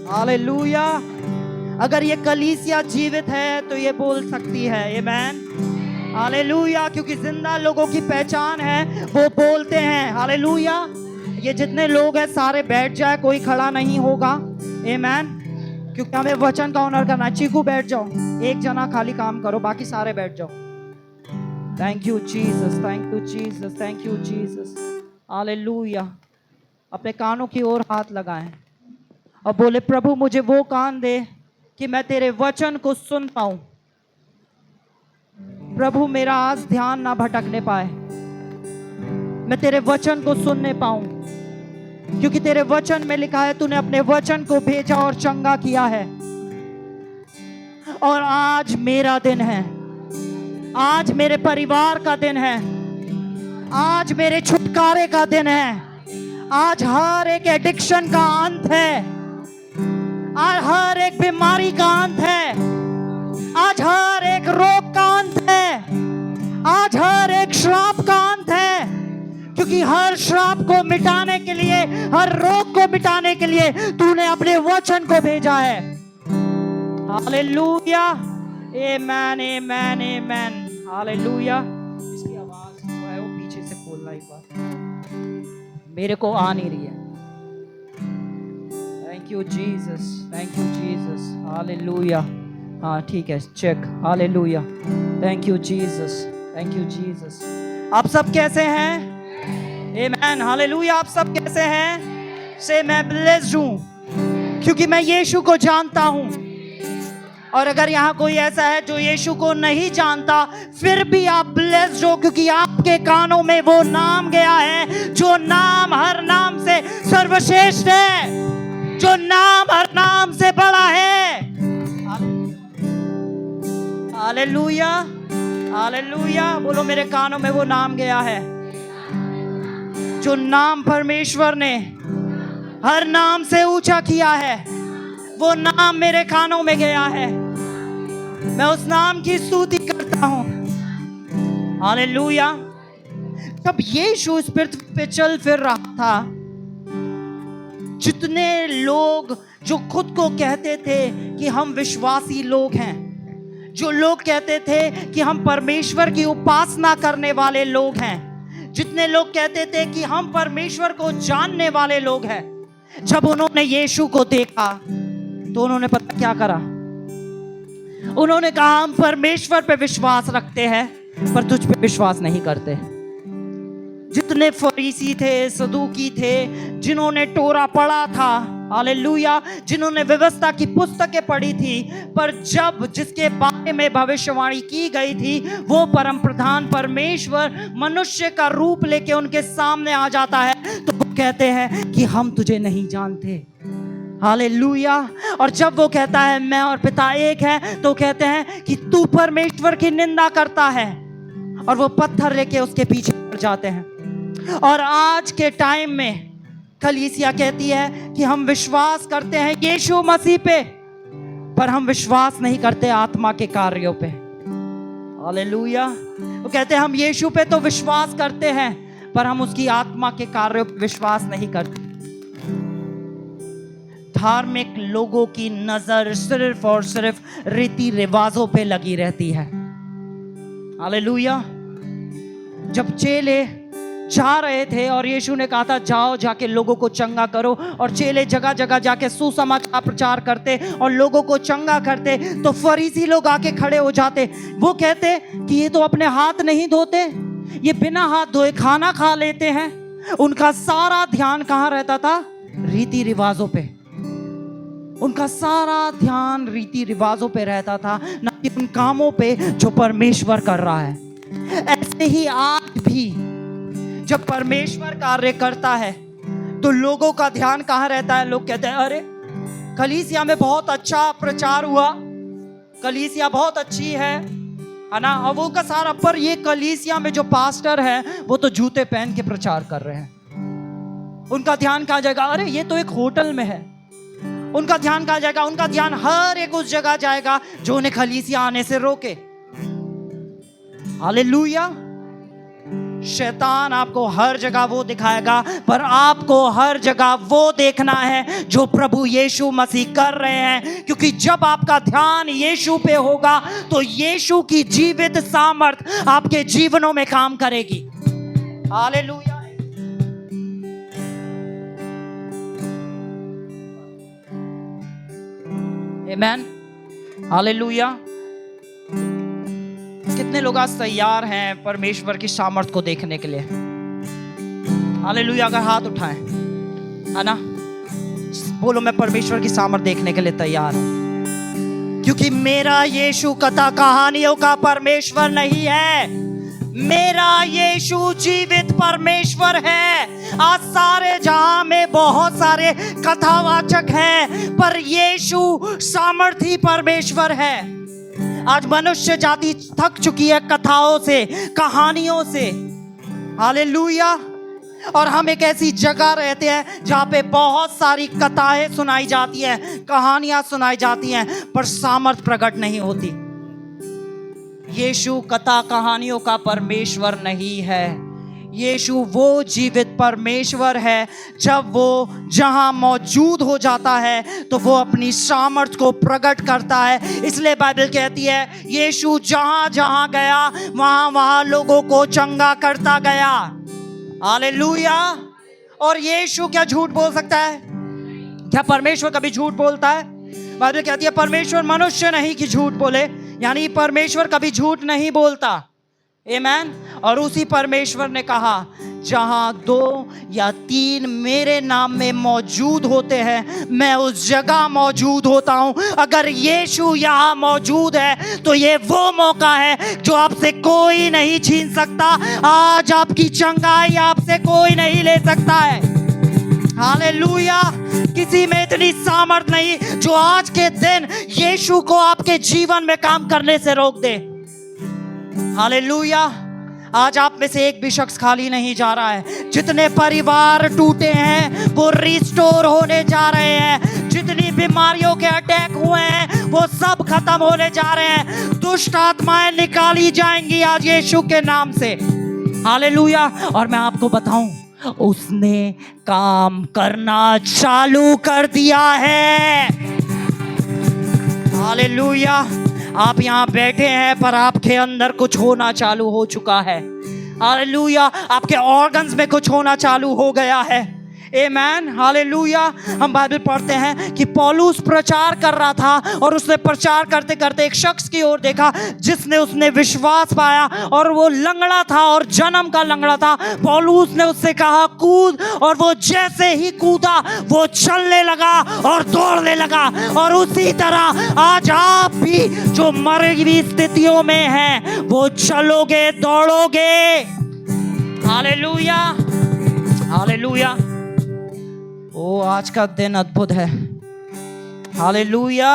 Hallelujah. अगर ये कलीसिया जीवित है तो ये बोल सकती है आमेन। हालेलुया। क्योंकि जिंदा लोगों की पहचान है, वो बोलते हैं हालेलुया। ये जितने लोग हैं सारे बैठ जाए, कोई खड़ा नहीं होगा आमेन। क्योंकि हमें वचन का ऑनर करना है। चीकू बैठ जाओ, एक जना खाली काम करो, बाकी सारे बैठ जाओ। Thank you Jesus, thank you Jesus, thank you Jesus. Hallelujah. अपने कानों की ओर हाथ लगाएं और बोले, प्रभु मुझे वो कान दे कि मैं तेरे वचन को सुन पाऊं। प्रभु मेरा आज ध्यान ना भटकने पाए, मैं तेरे वचन को सुनने पाऊं। क्योंकि तेरे वचन में लिखा है तूने अपने वचन को भेजा और चंगा किया है। और आज मेरा दिन है, आज मेरे परिवार का दिन है, आज मेरे छुटकारे का दिन है। आज हर एक एडिक्शन का अंत है, आज हर एक बीमारी का अंत है, आज हर एक रोग का अंत है, आज हर एक श्राप का अंत है। क्योंकि हर श्राप को मिटाने के लिए, हर रोग को मिटाने के लिए तूने अपने वचन को भेजा है। हालेलुया। आमेन, आमेन, आमेन। हालेलुया। इसकी आवाज जो है वो पीछे से खोलना एक बार, मेरे को आ नहीं रही है। Thank you Jesus, thank you Jesus. Hallelujah. हाँ ठीक है, check. Hallelujah. Thank you Jesus, thank you Jesus. आप सब कैसे हैं? आमेन। हालेलुया। आप सब कैसे हैं? से मैं ब्लेस्ड हूं क्योंकि मैं यीशु को जानता हूं। और अगर यहाँ कोई ऐसा है जो यीशु को नहीं जानता, फिर भी आप ब्लेस्ड हो, क्योंकि आपके कानों में वो नाम गया है जो नाम हर नाम से सर्वश्रेष्ठ है, जो नाम हर नाम से बड़ा है। Hallelujah, hallelujah. बोलो, मेरे कानों में वो नाम गया है जो नाम परमेश्वर ने हर नाम से ऊंचा किया है। वो नाम मेरे कानों में गया है, मैं उस नाम की स्तुति करता हूं। हालेलुया। जब यीशु इस पृथ्वी पे चल फिर रहा था, जितने लोग जो खुद को कहते थे कि हम विश्वासी लोग हैं, जो लोग कहते थे कि हम परमेश्वर की उपासना करने वाले लोग हैं, जितने लोग कहते थे कि हम परमेश्वर को जानने वाले लोग हैं, जब उन्होंने यीशु को देखा तो उन्होंने पता क्या करा? उन्होंने कहा हम परमेश्वर पे विश्वास रखते हैं पर तुझ पे विश्वास नहीं करते। जितने फरीसी थे, सदूकी थे, जिन्होंने टोरा पढ़ा था, हालेलुया, जिन्होंने व्यवस्था की पुस्तकें पढ़ी थी, पर जब जिसके बारे में भविष्यवाणी की गई थी वो परम प्रधान परमेश्वर मनुष्य का रूप लेके उनके सामने आ जाता है तो वो कहते हैं कि हम तुझे नहीं जानते। हालेलुया। और जब वो कहता है मैं और पिता एक है, तो कहते हैं कि तू परमेश्वर की निंदा करता है, और वो पत्थर लेके उसके पीछे पड़ जाते हैं। और आज के टाइम में कलीसिया कहती है कि हम विश्वास करते हैं यीशु मसीह पे, पर हम विश्वास नहीं करते आत्मा के कार्यों पे। हालेलुया। वो कहते हैं हम यीशु पे तो विश्वास करते हैं पर हम उसकी आत्मा के कार्यों पे विश्वास नहीं करते। धार्मिक लोगों की नजर सिर्फ और सिर्फ रीति रिवाजों पे लगी रहती है। हालेलुया। जब चेले जा रहे थे और यीशु ने कहा था जाओ जाके लोगों को चंगा करो, और चेले जगह जगह जाके सुसमाचार प्रचार करते और लोगों को चंगा करते, तो फरीसी लोग आके खड़े हो जाते। वो कहते कि ये तो अपने हाथ नहीं धोते, ये बिना हाथ धोए खाना खा लेते हैं। उनका सारा ध्यान कहाँ रहता था? रीति रिवाजों पे। उनका सारा ध्यान रीति रिवाजों पे रहता था, ना कि उन कामों पे जो परमेश्वर कर रहा है। ऐसे ही आज भी जब परमेश्वर कार्य करता है तो लोगों का ध्यान कहाँ रहता है? लोग कहते हैं अरे कलीसिया में बहुत अच्छा प्रचार हुआ, कलीसिया बहुत अच्छी है ना, और वो का सारा, पर ये कलीसिया में जो पास्टर है वो तो जूते पहन के प्रचार कर रहे हैं। उनका ध्यान कहाँ जाएगा? अरे ये तो एक होटल में है। उनका ध्यान कहाँ जाएगा? उनका ध्यान हर एक उस जगह जाएगा जो उन्हें कलीसिया आने से रोके। हालेलुया। शैतान आपको हर जगह वो दिखाएगा, पर आपको हर जगह वो देखना है जो प्रभु यीशु मसीह कर रहे हैं, क्योंकि जब आपका ध्यान यीशु पे होगा तो यीशु की जीवित सामर्थ आपके जीवनों में काम करेगी। हालेलुया। आमीन। हालेलुया। कितने लोग आज तैयार हैं परमेश्वर की सामर्थ को देखने के लिए? हालेलुया। अगर हाथ उठाएं, है ना, बोलो मैं परमेश्वर की सामर्थ देखने के लिए तैयार हूं, क्योंकि मेरा यीशु कथा कहानियों का परमेश्वर नहीं है, मेरा यीशु जीवित परमेश्वर है। आज सारे जहां में बहुत सारे कथावाचक हैं, पर यीशु सामर्थी परमेश्वर है। आज मनुष्य जाति थक चुकी है कथाओं से, कहानियों से। हालेलुया। और हम एक ऐसी जगह रहते हैं जहां पे बहुत सारी कथाएं सुनाई जाती हैं, कहानियां सुनाई जाती हैं, पर सामर्थ प्रकट नहीं होती। यीशु कथा कहानियों का परमेश्वर नहीं है। यीशु वो जीवित परमेश्वर है। जब वो जहां मौजूद हो जाता है तो वो अपनी सामर्थ को प्रकट करता है। इसलिए बाइबल कहती है यीशु जहां जहां गया वहां वहां लोगों को चंगा करता गया। हालेलुया। और यीशु क्या झूठ बोल सकता है? क्या परमेश्वर कभी झूठ बोलता है? बाइबल कहती है परमेश्वर मनुष्य नहीं कि झूठ बोले, यानी परमेश्वर कभी झूठ नहीं बोलता। आमीन। और उसी परमेश्वर ने कहा जहां 2 या 3 मेरे नाम में मौजूद होते हैं मैं उस जगह मौजूद होता हूं। अगर यीशु यहां मौजूद है तो ये वो मौका है जो आपसे कोई नहीं छीन सकता। आज आपकी चंगाई आपसे कोई नहीं ले सकता है। हालेलुया। किसी में इतनी सामर्थ नहीं जो आज के दिन यीशु को आपके जीवन में काम करने से रोक दे। हालेलुया। आज आप में से एक भी शख्स खाली नहीं जा रहा है। जितने परिवार टूटे हैं वो रिस्टोर होने जा रहे हैं। जितनी बीमारियों के अटैक हुए हैं वो सब खत्म होने जा रहे हैं। दुष्ट आत्माएं निकाली जाएंगी आज यीशु के नाम से। हालेलुया। और मैं आपको बताऊं, उसने काम करना चालू कर दिया है। हालेलुया। आप यहाँ बैठे हैं पर आपके अंदर कुछ होना चालू हो चुका है। हालेलुया। आपके ऑर्गन्स में कुछ होना चालू हो गया है। आमीन। हालेलुया। हम बाइबल पढ़ते हैं कि पौलुस प्रचार कर रहा था और उसने प्रचार करते करते एक शख्स की ओर देखा जिसने उसने विश्वास पाया और वो लंगड़ा था और जन्म का लंगड़ा था। पौलुस ने उससे कहा कूद, और वो जैसे ही कूदा वो चलने लगा और दौड़ने लगा। और उसी तरह आज आप भी जो मरी हुई स्थितियों में हैं वो चलोगे, दौड़ोगे। हालेलुया। हालेलुया। ओ आज का दिन अद्भुत है। हालेलुया।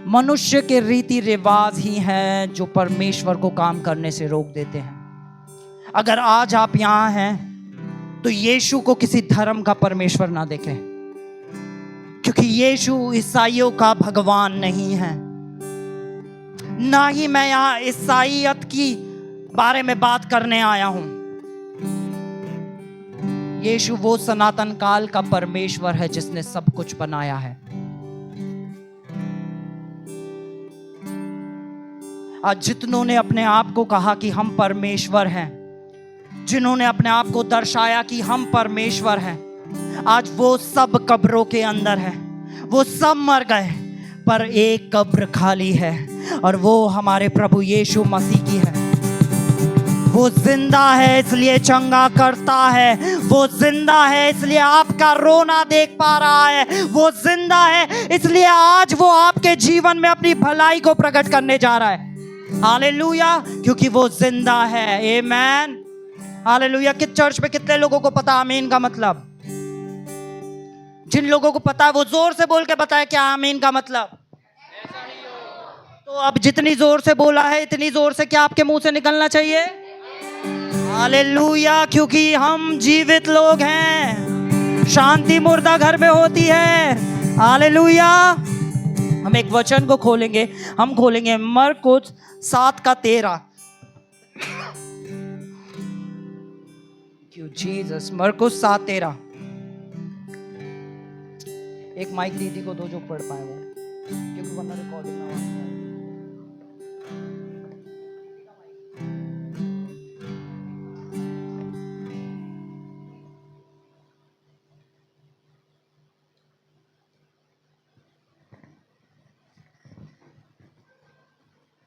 मनुष्य के रीति रिवाज ही हैं जो परमेश्वर को काम करने से रोक देते हैं। अगर आज आप यहां हैं तो यीशु को किसी धर्म का परमेश्वर ना देखें, क्योंकि यीशु ईसाइयों का भगवान नहीं है। ना ही मैं यहां ईसाइयत की बारे में बात करने आया हूं। यीशु वो सनातन काल का परमेश्वर है जिसने सब कुछ बनाया है। आज जितनों ने अपने आप को कहा कि हम परमेश्वर हैं, जिन्होंने अपने आप को दर्शाया कि हम परमेश्वर हैं, आज वो सब कब्रों के अंदर है। वो सब मर गए, पर एक कब्र खाली है और वो हमारे प्रभु यीशु मसीह की है। वो जिंदा है इसलिए चंगा करता है। वो जिंदा है इसलिए आपका रोना देख पा रहा है। वो जिंदा है इसलिए आज वो आपके जीवन में अपनी भलाई को प्रकट करने जा रहा है। हालेलुया। क्योंकि वो जिंदा है। आमीन। हालेलुया। किस चर्च में कितने लोगों को पता आमीन का मतलब? जिन लोगों को पता है वो जोर से बोल के बताए क्या आमीन का मतलब। तो अब जितनी जोर से बोला है इतनी जोर से क्या आपके मुंह से निकलना चाहिए? हालेलुया। क्योंकि हम जीवित लोग हैं। शांति मुर्दा घर में होती है। हालेलुया। हम एक वचन को खोलेंगे। हम खोलेंगे मरकुस 7 का 13। You Jesus. मरकुस 7:13। एक माइक दीदी को दो जो पढ़ पाए वो, क्योंकि वरना रिकॉर्डिंग ना हो।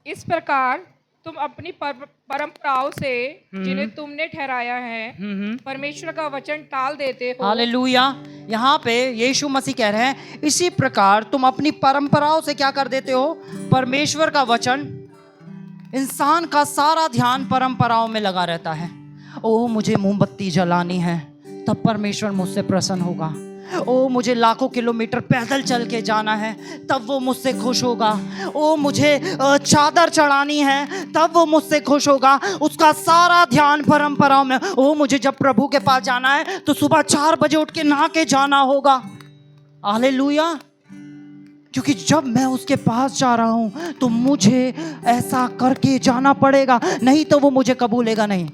इस प्रकार तुम अपनी परंपराओं से जिन्हें तुमने ठहराया है परमेश्वर का वचन टाल देते हो। हालेलुया। यहाँ पे यीशु मसीह कह रहे हैं इसी प्रकार तुम अपनी परंपराओं से क्या कर देते हो? परमेश्वर का वचन। इंसान का सारा ध्यान परंपराओं में लगा रहता है। ओ मुझे मोमबत्ती जलानी है तब परमेश्वर मुझसे प्रसन्न होगा। ओ मुझे लाखों किलोमीटर पैदल चल के जाना है तब वो मुझसे खुश होगा। ओ मुझे चादर चढ़ानी है तब वो मुझसे खुश होगा। उसका सारा ध्यान परंपराओं में। ओ मुझे जब प्रभु के पास जाना है तो सुबह 4 बजे उठ के नहा के जाना होगा। हालेलुया। क्योंकि जब मैं उसके पास जा रहा हूं तो मुझे ऐसा करके जाना पड़ेगा, नहीं तो वो मुझे कबूलेगा नहीं।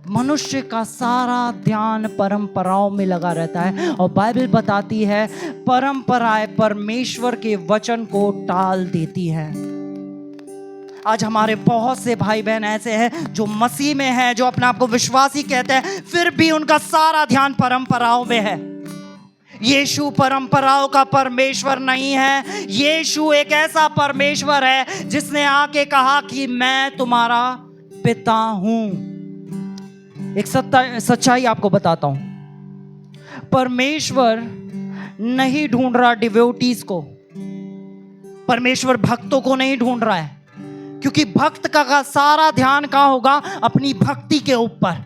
मनुष्य का सारा ध्यान परंपराओं में लगा रहता है और बाइबल बताती है परंपराएं परमेश्वर के वचन को टाल देती है। आज हमारे बहुत से भाई बहन ऐसे हैं जो मसीह में हैं, जो अपने आप को विश्वासी कहते हैं, फिर भी उनका सारा ध्यान परंपराओं में है। यीशु परंपराओं का परमेश्वर नहीं है। यीशु एक ऐसा परमेश्वर है जिसने आके कहा कि मैं तुम्हारा पिता हूं। एक सच्चाई आपको बताता हूं। परमेश्वर नहीं ढूंढ रहा डिवोटीज को, परमेश्वर भक्तों को नहीं ढूंढ रहा है, क्योंकि भक्त का सारा ध्यान कहाँ होगा? अपनी भक्ति के ऊपर,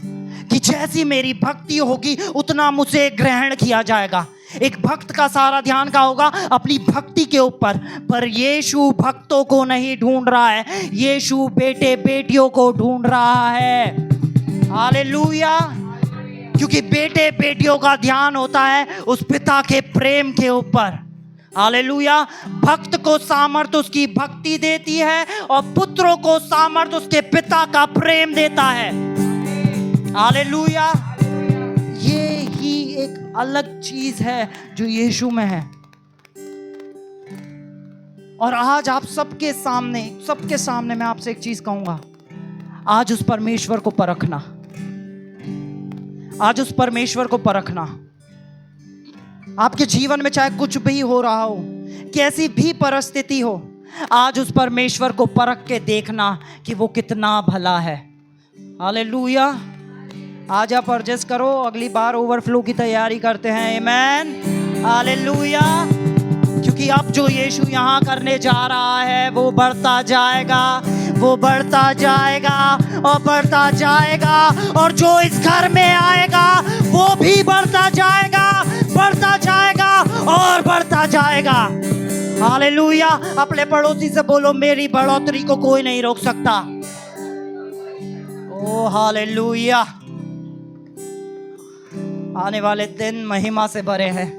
कि जैसी मेरी भक्ति होगी उतना मुझे ग्रहण किया जाएगा। एक भक्त का सारा ध्यान का होगा अपनी भक्ति के ऊपर। पर यीशु भक्तों को नहीं ढूंढ रहा है, यीशु बेटे बेटियों को ढूंढ रहा है। हालेलुया। क्योंकि बेटे बेटियों का ध्यान होता है उस पिता के प्रेम के ऊपर। हालेलुया। भक्त को सामर्थ उसकी भक्ति देती है और पुत्रों को सामर्थ उसके पिता का प्रेम देता है। हालेलुया। ये ही एक अलग चीज है जो यीशु में है। और आज आप सबके सामने मैं आपसे एक चीज कहूंगा। आज उस परमेश्वर को परखना, आज उस परमेश्वर को परखना। आपके जीवन में चाहे कुछ भी हो रहा हो, कैसी भी परिस्थिति हो, आज उस परमेश्वर को परख के देखना कि वो कितना भला है। हालेलुया। आज आप एडजस्ट करो, अगली बार ओवरफ्लो की तैयारी करते हैं। आमेन। हालेलुया। क्योंकि अब जो यीशु यहाँ करने जा रहा है वो बढ़ता जाएगा, वो बढ़ता जाएगा और बढ़ता जाएगा। और जो इस घर में आएगा वो भी बढ़ता जाएगा, बढ़ता जाएगा और बढ़ता जाएगा। हालेलुया। अपने पड़ोसी से बोलो मेरी बढ़ोतरी को कोई नहीं रोक सकता। ओ हालेलुया। आने वाले दिन महिमा से भरे हैं।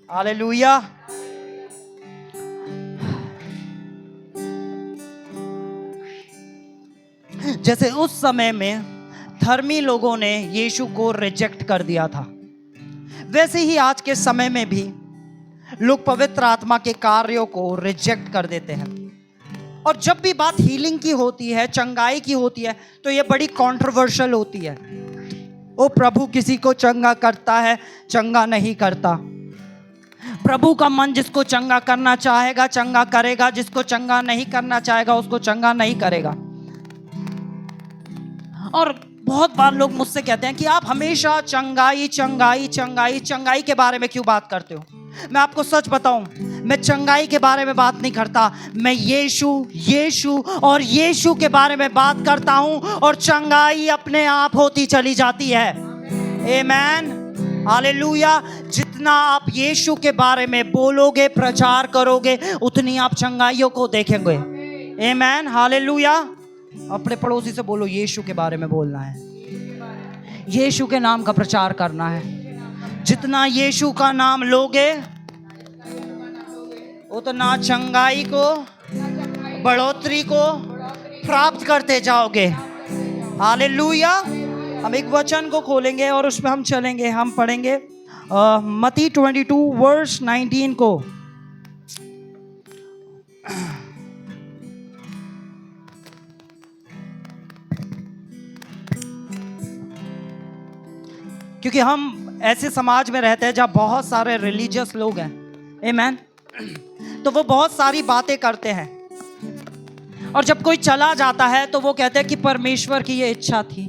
हालेलुया। जैसे उस समय में धर्मी लोगों ने यीशु को रिजेक्ट कर दिया था, वैसे ही आज के समय में भी लोग पवित्र आत्मा के कार्यों को रिजेक्ट कर देते हैं। और जब भी बात हीलिंग की होती है, चंगाई की होती है, तो ये बड़ी कंट्रोवर्शियल होती है। ओ प्रभु किसी को चंगा करता है, चंगा नहीं करता। प्रभु का मन जिसको चंगा करना चाहेगा चंगा करेगा, जिसको चंगा नहीं करना चाहेगा उसको चंगा नहीं करेगा। और बहुत बार लोग मुझसे कहते हैं कि आप हमेशा चंगाई चंगाई चंगाई चंगाई के बारे में क्यों बात करते हो? मैं आपको सच बताऊं, मैं चंगाई के बारे में बात नहीं करता, मैं यीशु और यीशु के बारे में बात करता हूं। और चंगाई अपने आप होती चली जाती है। आमेन। हालेलुया। जितना आप यीशु के बारे में बोलोगे, प्रचार करोगे, उतनी आप चंगाइयों को देखेंगे। आमेन। हालेलुया। अपने पड़ोसी से बोलो यीशु के बारे में बोलना है, यीशु के नाम का प्रचार करना है। जितना यीशु का नाम लोगे उतना चंगाई को, बढ़ोतरी को प्राप्त करते जाओगे। हालेलुया। हम एक वचन को खोलेंगे और उसमें हम चलेंगे। हम पढ़ेंगे मत्ती 22 वर्स 19 को। क्योंकि हम ऐसे समाज में रहते हैं जहाँ बहुत सारे रिलीजियस लोग हैं, आमेन। तो वो बहुत सारी बातें करते हैं और जब कोई चला जाता है तो वो कहते हैं कि परमेश्वर की ये इच्छा थी,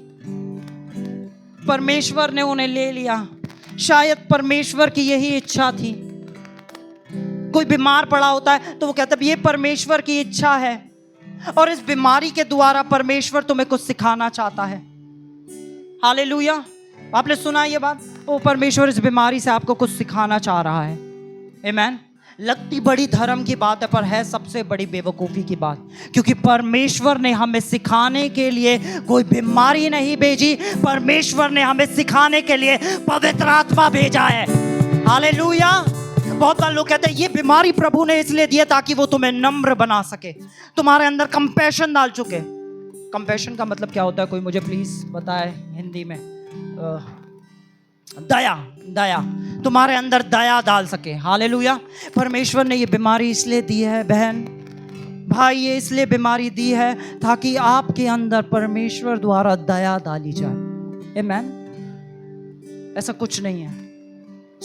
परमेश्वर ने उन्हें ले लिया, शायद परमेश्वर की यही इच्छा थी। कोई बीमार पड़ा होता है तो वो कहता है ये परमेश्वर की इच्छा है और इस बीमारी के द्वारा परमेश्वर तुम्हें कुछ सिखाना चाहता है। हालेलुया। आपने सुना ये बात? ओ परमेश्वर इस बीमारी से आपको कुछ सिखाना चाह रहा है, आमेन। लगती बड़ी धर्म की बात है पर है सबसे बड़ी बेवकूफ़ी की बात, क्योंकि परमेश्वर ने हमें सिखाने के लिए कोई बीमारी नहीं भेजी, परमेश्वर ने हमें सिखाने के लिए पवित्र आत्मा भेजा है। हालेलुया। बहुत सारे लोग कहते हैं ये बीमारी प्रभु ने इसलिए दी है ताकि वो तुम्हें नम्र बना सके, तुम्हारे अंदर कंपैशन डाल चुके। कंपैशन का मतलब क्या होता है? कोई मुझे प्लीज बताए हिंदी में। दया, दया, तुम्हारे अंदर दया डाल सके। हालेलुया। परमेश्वर ने ये बीमारी इसलिए दी है बहन भाई, ये इसलिए बीमारी दी है ताकि आपके अंदर परमेश्वर द्वारा दया डाली जाए, आमेन। ऐसा कुछ नहीं है।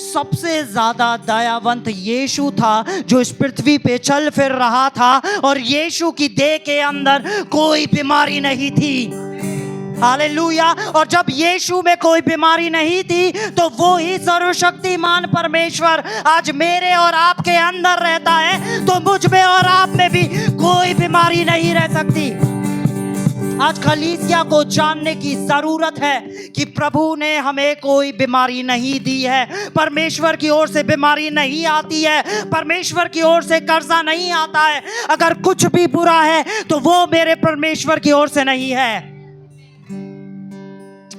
सबसे ज्यादा दयावंत यीशु था जो इस पृथ्वी पे चल फिर रहा था और यीशु की देह के अंदर कोई बीमारी नहीं थी। हालेलुया। और जब यीशु में कोई बीमारी नहीं थी तो वो ही सर्वशक्तिमान परमेश्वर आज मेरे और आपके अंदर रहता है, तो मुझ में और आप में भी कोई बीमारी नहीं रह सकती। आज कलीसिया को जानने की जरूरत है कि प्रभु ने हमें कोई बीमारी नहीं दी है, परमेश्वर की ओर से बीमारी नहीं आती है, परमेश्वर की ओर से कर्जा नहीं आता है। अगर कुछ भी बुरा है तो वो मेरे परमेश्वर की ओर से नहीं है।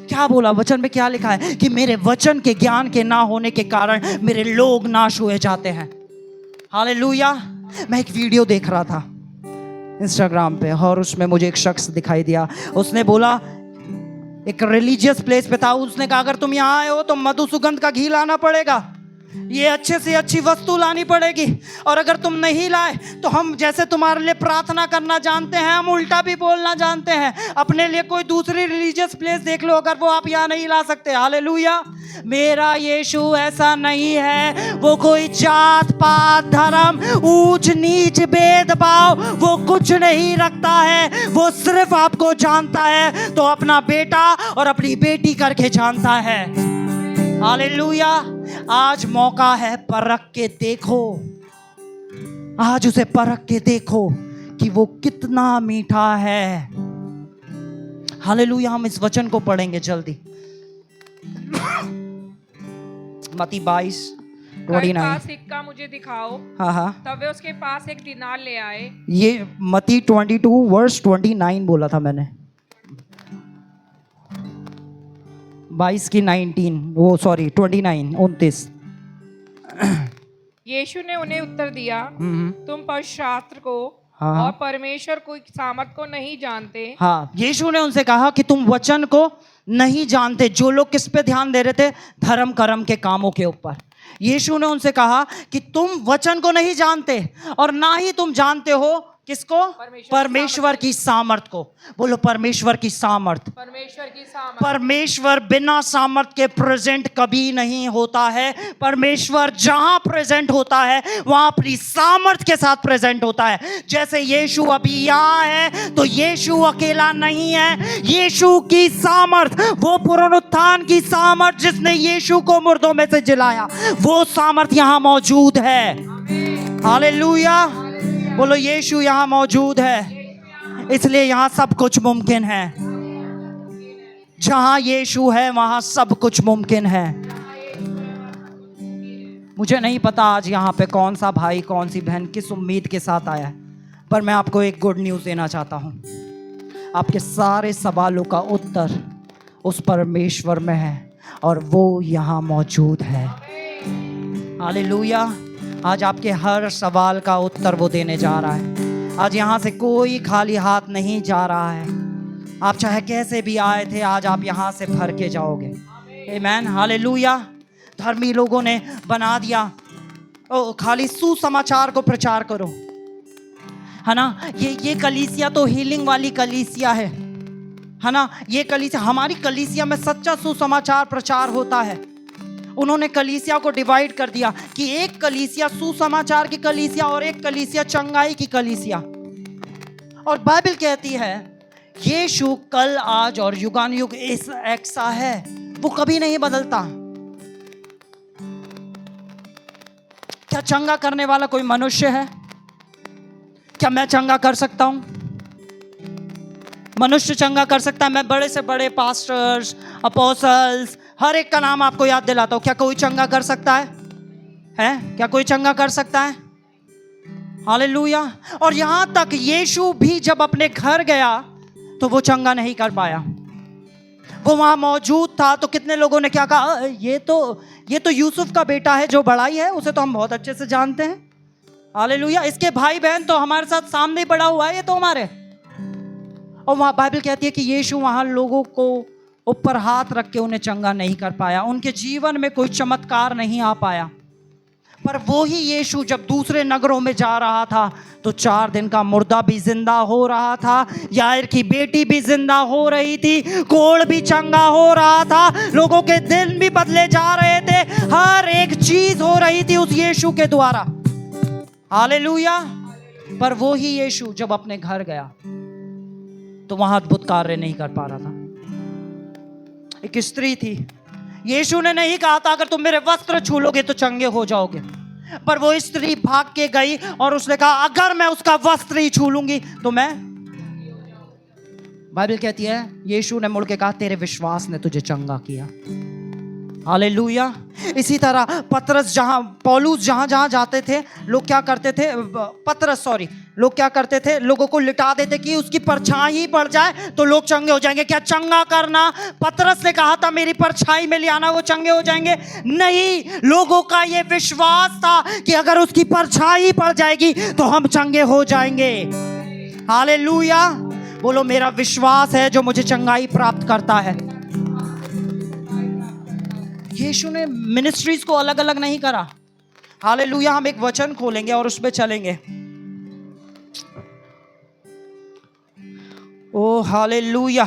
क्या बोला वचन में? क्या लिखा है कि मेरे वचन के ज्ञान के ना होने के कारण मेरे लोग नाश हुए जाते हैं। हालेलुया। मैं एक वीडियो देख रहा था इंस्टाग्राम पे और उसमें मुझे एक शख्स दिखाई दिया। उसने बोला, एक रिलीजियस प्लेस पे था, उसने कहा अगर तुम यहाँ आए हो तो मधु सुगंध का घी लाना पड़ेगा, ये अच्छे से अच्छी वस्तु लानी पड़ेगी, और अगर तुम नहीं लाए तो हम जैसे तुम्हारे लिए प्रार्थना करना जानते हैं हम उल्टा भी बोलना जानते हैं। अपने लिए कोई दूसरी रिलीजियस प्लेस देख लो अगर वो आप यहाँ नहीं ला सकते। हालेलुया। मेरा यीशु ऐसा नहीं है, वो कोई जात पात धर्म ऊंच नीच भेदभाव वो कुछ नहीं रखता है। वो सिर्फ आपको जानता है तो अपना बेटा और अपनी बेटी करके जानता है। हालेलुया। आज मौका है, परख के देखो, आज उसे परख के देखो कि वो कितना मीठा है। हालेलुया। हम इस वचन को पढ़ेंगे जल्दी। मत्ती 22:29। का सिक्का मुझे दिखाओ। हाँ। तब वे उसके पास एक दिनार ले आए। ये मत्ती 22 वर्स 29 बोला था मैंने, 22 की 19, वो सॉरी 29, 29। यीशु ने उन्हें उत्तर दिया, तुम पवित्रशास्त्र को हाँ। और परमेश्वर को सामर्थ को नहीं जानते। हाँ, यीशु ने उनसे कहा कि तुम वचन को नहीं जानते। जो लोग किस पे ध्यान दे रहे थे? धर्म कर्म के कामों के ऊपर। यीशु ने उनसे कहा कि तुम वचन को नहीं जानते और ना ही तुम जानते हो किसको? परमेश्वर की सामर्थ को। बोलो परमेश्वर की सामर्थ। परमेश्वर की सामर्थ। परमेश्वर बिना सामर्थ के प्रेजेंट कभी नहीं होता है। परमेश्वर जहां प्रेजेंट होता है वहां अपनी सामर्थ के साथ प्रेजेंट होता है। जैसे यीशु अभी यहाँ है तो यीशु अकेला नहीं है, यीशु की सामर्थ, वो पुनरुत्थान की सामर्थ जिसने यीशु को मुर्दों में से जिलाया, वो सामर्थ यहाँ मौजूद है। हालेलुया। बोलो यीशु यहाँ मौजूद है, इसलिए यहाँ सब कुछ मुमकिन है। जहाँ यीशु है वहाँ सब कुछ मुमकिन है। मुझे नहीं पता आज यहाँ पे कौन सा भाई कौन सी बहन किस उम्मीद के साथ आया है, पर मैं आपको एक गुड न्यूज़ देना चाहता हूँ। आपके सारे सवालों का उत्तर उस परमेश्वर में है और वो यहाँ मौजूद है। हालेलुया। आज आपके हर सवाल का उत्तर वो देने जा रहा है। आज यहाँ से कोई खाली हाथ नहीं जा रहा है। आप चाहे कैसे भी आए थे, आज आप यहाँ से भर के जाओगे। आमीन, हालेलुया। धर्मी लोगों ने बना दिया खाली सुसमाचार को प्रचार करो, है ना। ये कलीसिया तो हीलिंग वाली कलीसिया है ना। ये कलीसिया, हमारी कलीसिया में सच्चा सुसमाचार प्रचार होता है। उन्होंने कलीसिया को डिवाइड कर दिया कि एक कलीसिया सुसमाचार की कलीसिया और एक कलीसिया चंगाई की कलीसिया। और बाइबल कहती है यीशु कल आज और युगानुयुग ऐसा है, वो कभी नहीं बदलता। क्या चंगा करने वाला कोई मनुष्य है? क्या मैं चंगा कर सकता हूं? मनुष्य चंगा कर सकता है। मैं बड़े से बड़े पास्टर्स, अपोस्टल्स, हर एक का नाम आपको याद दिलाता हूं। क्या कोई चंगा कर सकता है? क्या कोई चंगा कर सकता है? हालेलुया। और यहां तक यीशु भी जब अपने घर गया तो वो चंगा नहीं कर पाया। वो वहां मौजूद था तो कितने लोगों ने क्या कहा, ये तो यूसुफ का बेटा है जो बड़ा ही है, उसे तो हम बहुत अच्छे से जानते हैं। हालेलुया। इसके भाई बहन तो हमारे साथ सामने ही पड़ा हुआ है, ये तो हमारे। और वहां बाइबल कहती है कि यीशु वहां लोगों को ऊपर हाथ रख के उन्हें चंगा नहीं कर पाया, उनके जीवन में कोई चमत्कार नहीं आ पाया। पर वो ही यीशु जब दूसरे नगरों में जा रहा था तो 4 दिन का मुर्दा भी जिंदा हो रहा था, याईर की बेटी भी जिंदा हो रही थी, कोढ़ भी चंगा हो रहा था, लोगों के दिन भी बदले जा रहे थे, हर एक चीज हो रही थी उस यीशु के द्वारा। हालेलुया। पर वो ही यीशु जब अपने घर गया तो वहां अद्भुत कार्य नहीं कर पा रहा था। एक स्त्री थी, यीशु ने नहीं कहा था अगर तुम मेरे वस्त्र छू लोगे तो चंगे हो जाओगे, पर वो स्त्री भाग के गई और उसने कहा अगर मैं उसका वस्त्र ही छू लूंगी तो मैं। बाइबल कहती है यीशु ने मुड़ के कहा तेरे विश्वास ने तुझे चंगा किया। हालेलुया। इसी तरह पौलुस जहां जाते थे, लोग क्या करते थे, लोग क्या करते थे, लोगों को लिटा देते कि उसकी परछाई ही पड़ जाए तो लोग चंगे हो जाएंगे। क्या चंगा करना? पतरस ने कहा था मेरी परछाई में ले आना, वो चंगे हो जाएंगे? नहीं, लोगों का ये विश्वास था कि अगर उसकी परछाई पड़ जाएगी तो हम चंगे हो जाएंगे। हालेलुया। बोलो मेरा विश्वास है जो मुझे चंगाई प्राप्त करता है। यीशु ने मिनिस्ट्रीज को अलग अलग नहीं करा। हालेलुया। हम एक वचन खोलेंगे और उसमें चलेंगे। ओ हालेलुया।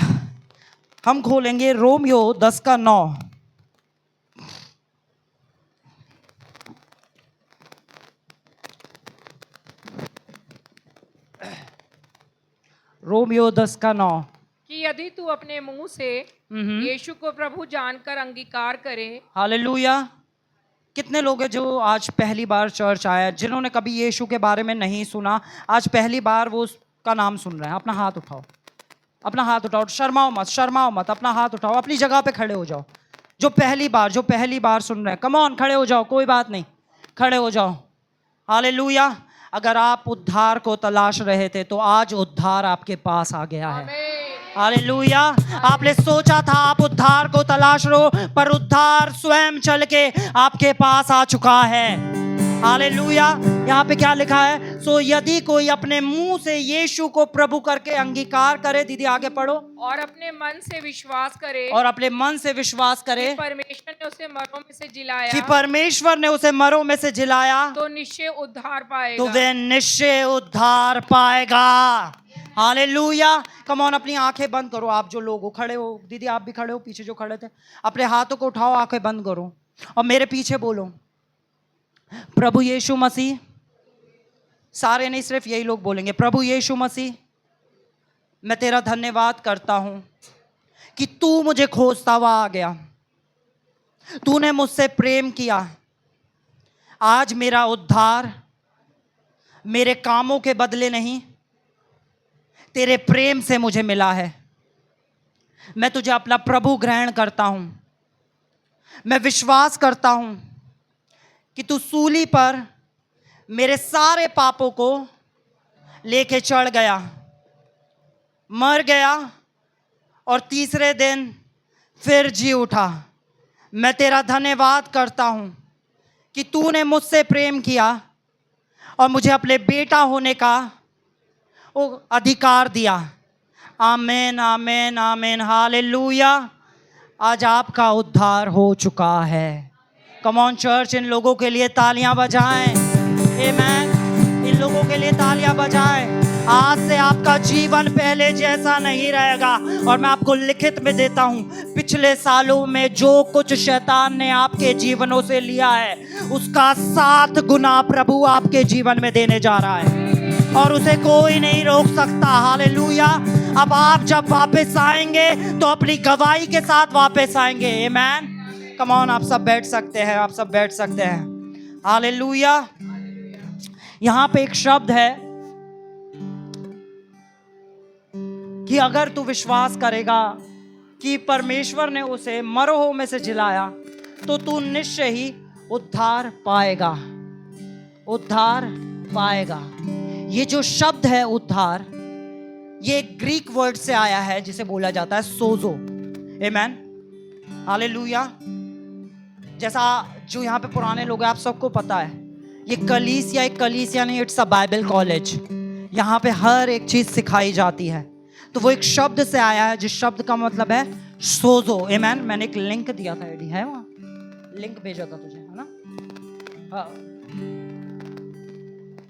हम खोलेंगे रोमियो 10:9। रोमियो 10:9 कि यदि तू अपने मुंह से यीशु को प्रभु जानकर अंगीकार करे। हालेलुया। कितने लोग हैं जो आज पहली बार चर्च आया, जिन्होंने कभी यीशु के बारे में नहीं सुना, आज पहली बार वो उसका नाम सुन रहे हैं? अपना हाथ उठाओ, अपना हाथ उठाओ। शर्माओ मत, अपना हाथ उठाओ, अपनी जगह पे खड़े हो जाओ। जो पहली बार सुन रहे हैं, कम ऑन, खड़े हो जाओ, कोई बात नहीं, खड़े हो जाओ। हालेलुया। अगर आप उद्धार को तलाश रहे थे तो आज उद्धार आपके पास आ गया है। हालेलुया। आपने सोचा था आप उद्धार को तलाश रहे हो, पर उद्धार स्वयं चल के आपके पास आ चुका है। हालेलुया। यहाँ पे क्या लिखा है? सो यदि कोई अपने मुंह से यीशु को प्रभु करके अंगीकार करे, दीदी आगे पढ़ो, और अपने मन से विश्वास करे, कि परमेश्वर ने उसे मरों में से जिलाया, तो निश्चय उद्धार पाएगा। तो वे निश्चय उद्धार पाएगा। हालेलुया। कम ऑन, अपनी आंखें बंद करो। आप जो लोग हो खड़े हो, दीदी आप भी खड़े हो, पीछे जो खड़े थे, अपने हाथों को उठाओ, आंखें बंद करो और मेरे पीछे बोलो प्रभु यीशु मसीह। सारे नहीं, सिर्फ यही लोग बोलेंगे, प्रभु यीशु मसीह मैं तेरा धन्यवाद करता हूं कि तू मुझे खोजता हुआ आ गया, तूने मुझसे प्रेम किया। आज मेरा उद्धार मेरे कामों के बदले नहीं, तेरे प्रेम से मुझे मिला है। मैं तुझे अपना प्रभु ग्रहण करता हूं। मैं विश्वास करता हूं कि तू सूली पर मेरे सारे पापों को लेके चढ़ गया, मर गया और तीसरे दिन फिर जी उठा। मैं तेरा धन्यवाद करता हूं कि तूने मुझसे प्रेम किया और मुझे अपने बेटा होने का अधिकार दिया। आमीन आमीन आमीन, हालेलुया। आज आपका उद्धार हो चुका है। कम ऑन चर्च, इन लोगों के लिए तालियां बजाएं। आमीन, इन लोगों के लिए तालियां बजाएं। आज से आपका जीवन पहले जैसा नहीं रहेगा। और मैं आपको लिखित में देता हूं, पिछले सालों में जो कुछ शैतान ने आपके जीवनों से लिया है, उसका 7 गुना प्रभु आपके जीवन में देने जा रहा है, और उसे कोई नहीं रोक सकता। हालेलुया। अब आप जब वापस आएंगे तो अपनी गवाही के साथ वापस आएंगे। आमीन। कम ऑन, आप सब बैठ सकते हैं, आप सब बैठ सकते हैं। हालेलुया। यहाँ पे एक शब्द है कि अगर तू विश्वास करेगा कि परमेश्वर ने उसे मरों में से जिलाया, तो तू निश्चय ही उद्धार पाएगा। उद्धार पाएगा। ये जो शब्द है उद्धार, ये ग्रीक वर्ड से आया है जिसे बोला जाता है सोजो। आमीन, हालेलुया। जैसा जो यहाँ पे पुराने लोग हैं, आप सबको पता है, ये कलीसिया एक कलीसिया नहीं, इट्स अ बाइबल कॉलेज। यहाँ पे हर एक चीज सिखाई जाती है। तो वो एक शब्द से आया है जिस शब्द का मतलब है सोजो। आमीन। मैंने एक लिंक दिया था, एडी है वहाँ, लिंक भेजा था तुझे, है ना? हाँ,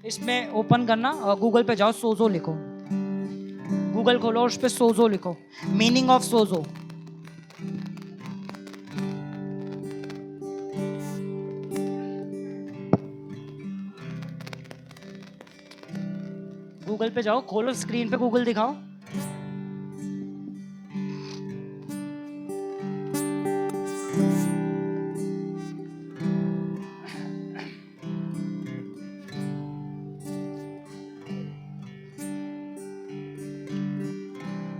इसमें ओपन करना और गूगल पे जाओ, सोजो लिखो, गूगल खोलो और उस पे सोजो लिखो, मीनिंग ऑफ सोजो। गूगल पे जाओ, खोलो, स्क्रीन पे गूगल दिखाओ।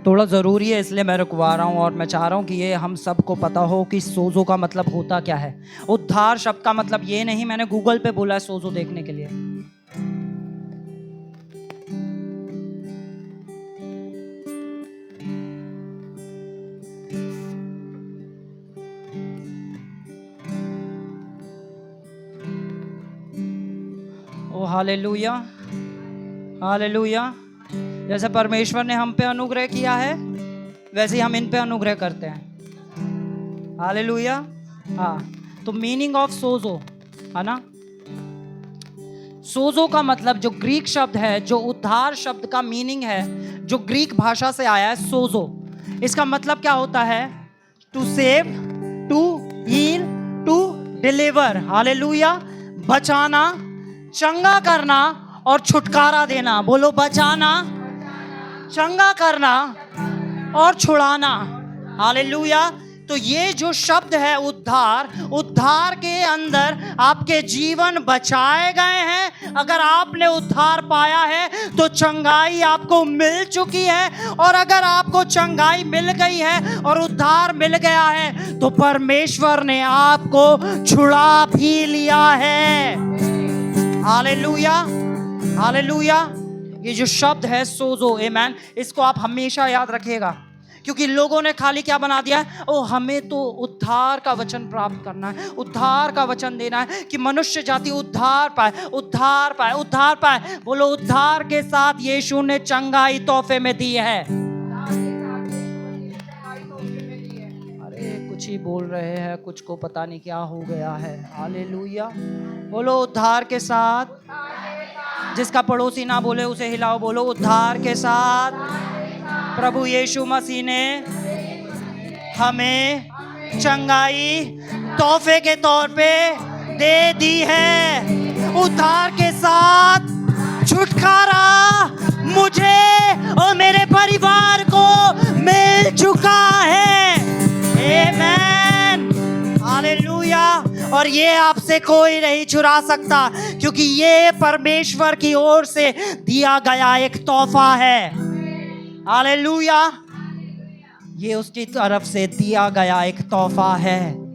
थोड़ा ज़रूरी है, इसलिए मैं रुकवा रहा हूँ, और मैं चाह रहा हूँ कि ये हम सबको पता हो कि सोजो का मतलब होता क्या है। उद्धार शब्द का मतलब ये नहीं, मैंने गूगल पे बोला है सोजो देखने के लिए। ओ हालेलुया, हालेलुया। जैसे परमेश्वर ने हम पे अनुग्रह किया है, वैसे ही हम इन पे अनुग्रह करते हैं। हालेलुया। हाँ, तो मीनिंग ऑफ सोजो है ना, सोजो का मतलब जो ग्रीक शब्द है, जो उद्धार शब्द का मीनिंग है, जो ग्रीक भाषा से आया है सोजो, इसका मतलब क्या होता है? To save, to heal, to deliver. Hallelujah. बचाना, चंगा करना और छुटकारा देना। बोलो, बचाना, चंगा करना और छुड़ाना। हालेलुया। तो ये जो शब्द है उद्धार, उद्धार के अंदर आपके जीवन बचाए गए हैं। अगर आपने उद्धार पाया है तो चंगाई आपको मिल चुकी है, और अगर आपको चंगाई मिल गई है और उद्धार मिल गया है तो परमेश्वर ने आपको छुड़ा भी लिया है। Hallelujah, hallelujah. ये जो शब्द है सोजो, आमीन, इसको आप हमेशा याद रखिएगा, क्योंकि लोगों ने खाली क्या बना दिया है? ओ, हमें तो उद्धार का वचन प्राप्त करना है, उद्धार का वचन देना है कि मनुष्य जाति उद्धार पाए, उद्धार पाए, उद्धार पाए। बोलो, उद्धार के साथ यीशु ने चंगाई तोहफे में दी है। अरे कुछ ही बोल रहे हैं, कुछ को पता नहीं क्या हो गया है। हालेलुया। बोलो, उद्धार के साथ। जिसका पड़ोसी ना बोले उसे हिलाओ, बोलो, उद्धार के साथ प्रभु यीशु मसीह ने हमें चंगाई तोहफे के तौर पे दे दी है। उद्धार के साथ छुटकारा मुझे और मेरे परिवार को मिल चुका है। आमीन, हालेलुया। और ये आपसे कोई नहीं चुरा सकता, क्योंकि ये परमेश्वर की ओर से दिया गया एक तोहफा है। हालेलुया। ये उसकी तरफ से दिया गया एक तोहफा है।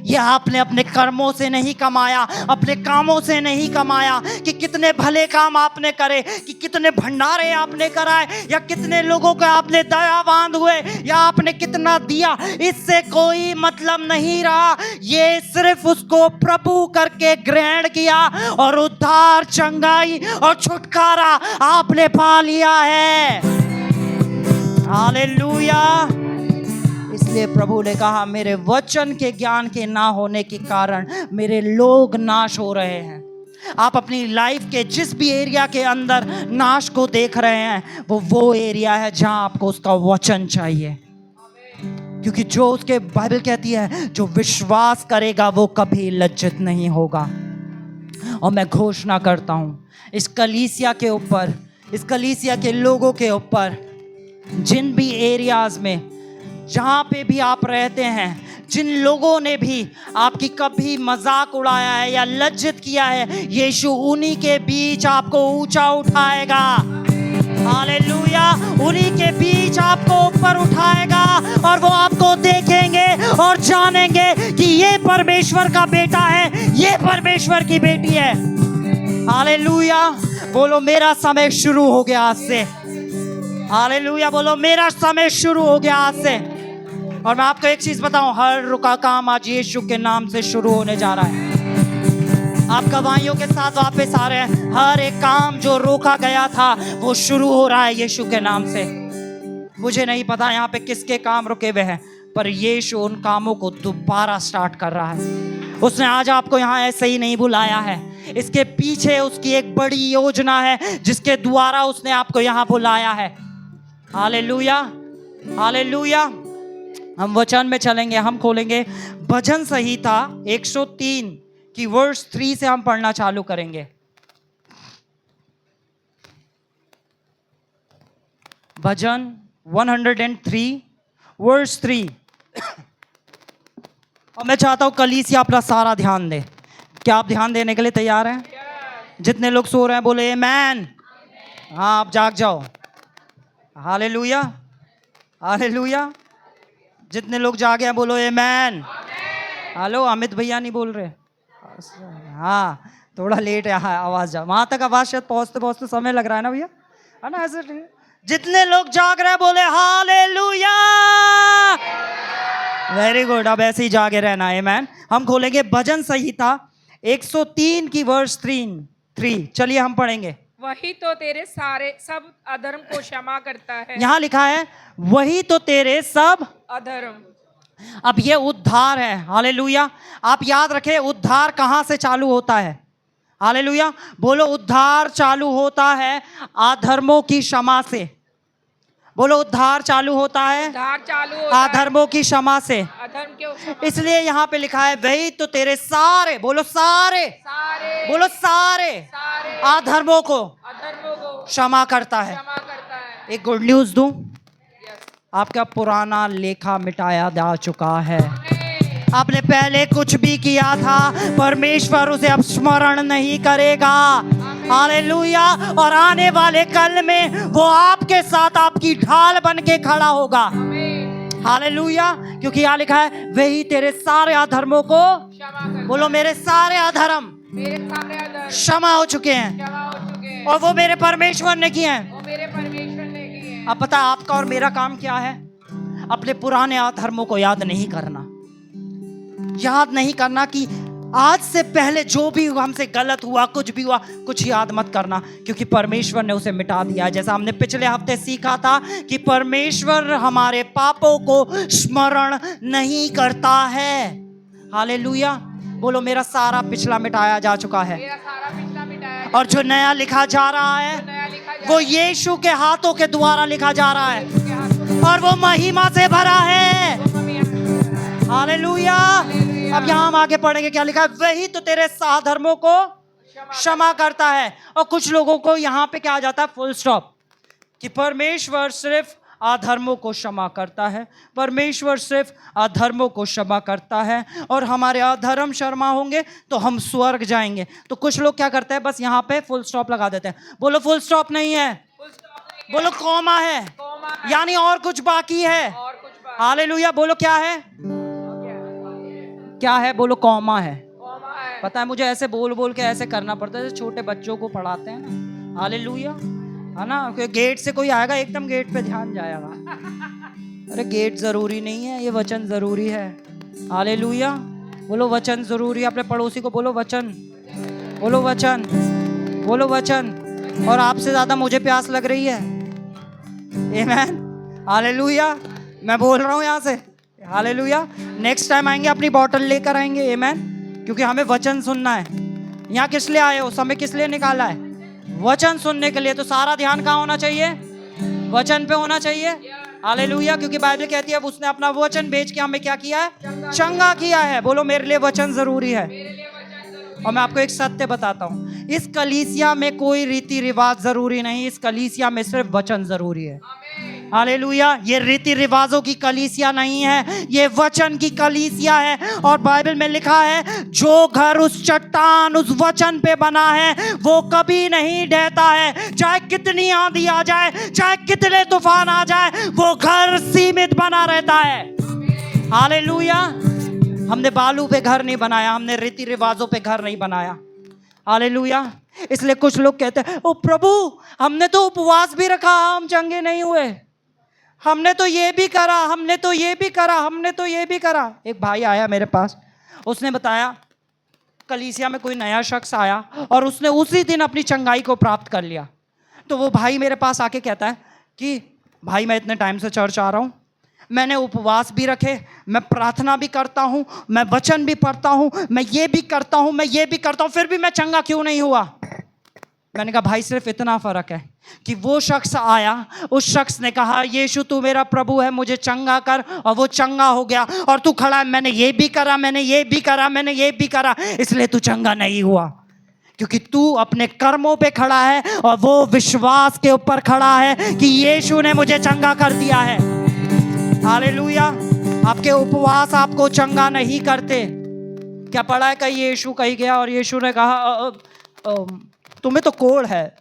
यह आपने अपने कर्मों से नहीं कमाया, अपने कामों से नहीं कमाया, कि कितने भले काम आपने करे, कि कितने भंडारे आपने कराए, या कितने लोगों को आपने दयावान हुए, या आपने कितना दिया, इससे कोई मतलब नहीं रहा। ये सिर्फ उसको प्रभु करके ग्रहण किया, और उद्धार, चंगाई और छुटकारा आपने पा लिया है। हालेलुया। इसलिए प्रभु ने कहा मेरे वचन के ज्ञान के ना होने के कारण मेरे लोग नाश हो रहे हैं। आप अपनी लाइफ के जिस भी एरिया के अंदर नाश को देख रहे हैं वो एरिया है जहां आपको उसका वचन चाहिए, क्योंकि जो उसके बाइबल कहती है जो विश्वास करेगा वो कभी लज्जित नहीं होगा। और मैं घोषणा करता हूं इस कलीसिया के ऊपर, इस कलीसिया के लोगों के ऊपर, जिन भी एरियाज में जहां पे भी आप रहते हैं, जिन लोगों ने भी आपकी कभी मजाक उड़ाया है या लज्जित किया है, यीशु उन्हीं के बीच आपको ऊंचा उठाएगा। हालेलुया। उन्हीं के बीच आपको ऊपर उठाएगा और वो आपको देखेंगे और जानेंगे कि ये परमेश्वर का बेटा है, ये परमेश्वर की बेटी है। हालेलुया। बोलो मेरा समय शुरू हो गया आज से। हालेलुया। बोलो मेरा समय शुरू हो गया आज से। और मैं आपको एक चीज बताऊं, हर रुका काम आज यीशु के नाम से शुरू होने जा रहा है। आप गवाहियों के साथ वापस आ रहे हैं। हर एक काम जो रोका गया था वो शुरू हो रहा है यीशु के नाम से। मुझे नहीं पता यहाँ पे किसके काम रुके हुए हैं, पर यीशु उन कामों को दोबारा स्टार्ट कर रहा है। उसने आज आपको यहाँ ऐसे ही नहीं बुलाया है, इसके पीछे उसकी एक बड़ी योजना है जिसके द्वारा उसने आपको यहाँ बुलाया है। हालेलुया। हालेलुया। हम वचन में चलेंगे, हम खोलेंगे भजन संहिता 103 की वर्स 3 से हम पढ़ना चालू करेंगे। भजन 103 वर्स 3। और मैं चाहता हूं कलीसिया अपना सारा ध्यान दे। क्या आप ध्यान देने के लिए तैयार हैं? जितने लोग सो रहे हैं बोले आमेन। हाँ, आप जाग जाओ। हालेलुया। हालेलुया। जितने लोग जागे हैं बोलो आमेन। हेलो, अमित भैया नहीं बोल रहे? हाँ, थोड़ा लेट है आवाज। जा वहां तक आवाज शायद पहुंचते पहुंचते समय लग रहा है ना भैया, है ना? ऐसे जितने लोग जाग रहे हैं बोले हालेलुया। Very good. अब ऐसे ही जागे रहना है। आमेन। हम खोलेंगे भजन संहिता 103 की वर्स 3। चलिए हम पढ़ेंगे। वही तो तेरे सारे सब अधर्म को क्षमा करता है। यहाँ लिखा है वही तो तेरे सब अधर्म। अब ये उद्धार है। हालेलुया। आप याद रखें उद्धार कहाँ से चालू होता है? हालेलुया। बोलो उद्धार चालू होता है अधर्मों की क्षमा से। बोलो उद्धार चालू होता है उद्धार चालू होता है अधर्मों की क्षमा से। अधर्म के क्षमा। इसलिए यहाँ पे लिखा है वही तो तेरे सारे, बोलो सारे, सारे, बोलो सारे सारे अधर्मों को अधर्मों को क्षमा करता है। क्षमा करता है। एक गुड न्यूज दूं, यस। आपका पुराना लेखा मिटाया जा चुका है। आमीन। आपने पहले कुछ भी किया था परमेश्वर उसे अब स्मरण नहीं करेगा। हालेलुया। और आने वाले कल में वो आपके साथ आपकी ढाल बन के खड़ा होगा। आमीन। हालेलुया। क्योंकि यहाँ लिखा है वही तेरे सारे अधर्मों को, क्षमा करता बोलो मेरे सारे अधर्म है। मेरे सारे अधर्म क्षमा हो चुके हैं क्षमा हो चुके हैं और वो मेरे परमेश्वर ने किए हैं। वो मेरे परमेश्वर ने किए हैं। अब पता है आपका और मेरा काम क्या है? अपने पुराने अधर्मों को याद नहीं करना। याद नहीं करना कि आज से पहले जो भी हमसे गलत हुआ, कुछ भी हुआ, कुछ याद मत करना, क्योंकि परमेश्वर ने उसे मिटा दिया। जैसा हमने पिछले हफ्ते सीखा था कि परमेश्वर हमारे पापों को स्मरण नहीं करता है। हालेलुया। बोलो मेरा सारा पिछला मिटाया जा चुका है मेरा सारा पिछला मिटाया और जो नया लिखा जा रहा है नया लिखा जा वो यीशु के हाथों के द्वारा लिखा जा रहा है उसके हाथों और वो महिमा से भरा है। में। हालेलुया। अब यहाँ हम आगे पढ़ेंगे क्या लिखा है। वही तो तेरे साधर्मों को क्षमा करता है। और कुछ लोगों को यहाँ पे क्या आ जाता है, फुल स्टॉप, कि परमेश्वर सिर्फ अधर्मों को क्षमा करता है, परमेश्वर सिर्फ अधर्मों को क्षमा करता है और हमारे अधर्म क्षमा होंगे तो हम स्वर्ग जाएंगे। तो कुछ लोग क्या करते हैं, बस यहाँ पे फुल स्टॉप लगा देते हैं। बोलो फुल स्टॉप नहीं है, फुल स्टॉप नहीं है, बोलो कॉमा है, कॉमा है, यानी और कुछ बाकी है। और कुछ बात हालेलुया। बोलो क्या है, क्या है? बोलो कॉमा है। कॉमा है। पता है मुझे ऐसे बोल बोल के ऐसे करना पड़ता है जैसे छोटे बच्चों को पढ़ाते हैं ना। हालेलुया, है ना? गेट से कोई आएगा एकदम गेट पे ध्यान जाएगा। अरे गेट जरूरी नहीं है, ये वचन जरूरी है। हालेलुया। बोलो वचन जरूरी है। अपने पड़ोसी को बोलो वचन, बोलो वचन, बोलो वचन। और आपसे ज्यादा मुझे प्यास लग रही है। आमेन। हालेलुया, मैं बोल रहा हूँ यहाँ से, हालेलुया। नेक्स्ट टाइम आएंगे अपनी बॉटल लेकर आएंगे, आमेन, क्योंकि हमें वचन सुनना है। यहाँ किस लिए आए हो, समय किस लिए निकाला है? वचन सुनने के लिए। तो सारा ध्यान कहाँ होना चाहिए? वचन पे होना चाहिए, हालेलुया। क्योंकि बाइबल कहती है उसने अपना वचन बेच के हमें क्या किया है? चंगा किया है। बोलो मेरे लिए वचन जरूरी है। और मैं आपको एक सत्य बताता हूँ, इस कलीसिया में कोई रीति रिवाज जरूरी नहीं, इस कलीसिया में सिर्फ वचन जरूरी है, हालेलुया। ये रीति रिवाजों की कलीसिया नहीं है, ये वचन की कलीसिया है। और बाइबल में लिखा है जो घर उस चट्टान, उस वचन पे बना है वो कभी नहीं ढहता है। चाहे कितनी आंधी आ जाए, चाहे कितने तूफान आ जाए, वो घर सीमित बना रहता है, हालेलुया। हमने बालू पे घर नहीं बनाया, हमने रीति रिवाजों पे घर नहीं बनाया, हालेलुया। इसलिए कुछ लोग कहते हैं ओ प्रभु, हमने तो उपवास भी रखा, हम चंगे नहीं हुए, हमने तो ये भी करा, हमने तो ये भी करा, हमने तो ये भी करा। एक भाई आया मेरे पास, उसने बताया कलीसिया में कोई नया शख्स आया और उसने उसी दिन अपनी चंगाई को प्राप्त कर लिया। तो वो भाई मेरे पास आके कहता है कि भाई मैं इतने टाइम से चर्च आ रहा हूँ, मैंने उपवास भी रखे, मैं प्रार्थना भी करता हूँ, मैं वचन भी पढ़ता हूँ, मैं ये भी करता हूँ, मैं ये भी करता हूँ, फिर भी मैं चंगा क्यों नहीं हुआ? मैंने कहा भाई सिर्फ इतना फर्क है कि वो शख्स आया, उस शख्स ने कहा यीशु तू मेरा प्रभु है, मुझे चंगा कर, और वो चंगा हो गया। और तू खड़ा है मैंने ये भी करा, मैंने ये भी करा, मैंने ये भी करा, इसलिए तू चंगा नहीं हुआ। क्योंकि तू अपने कर्मों पे खड़ा है और वो विश्वास के ऊपर खड़ा है कि यीशु ने मुझे चंगा कर दिया है, हालेलुया। आपके उपवास आपको चंगा नहीं करते। क्या पढ़ा है? कहीं यीशु कहीं गया और यीशु ने कहा तुम्हें तो कोढ़ है,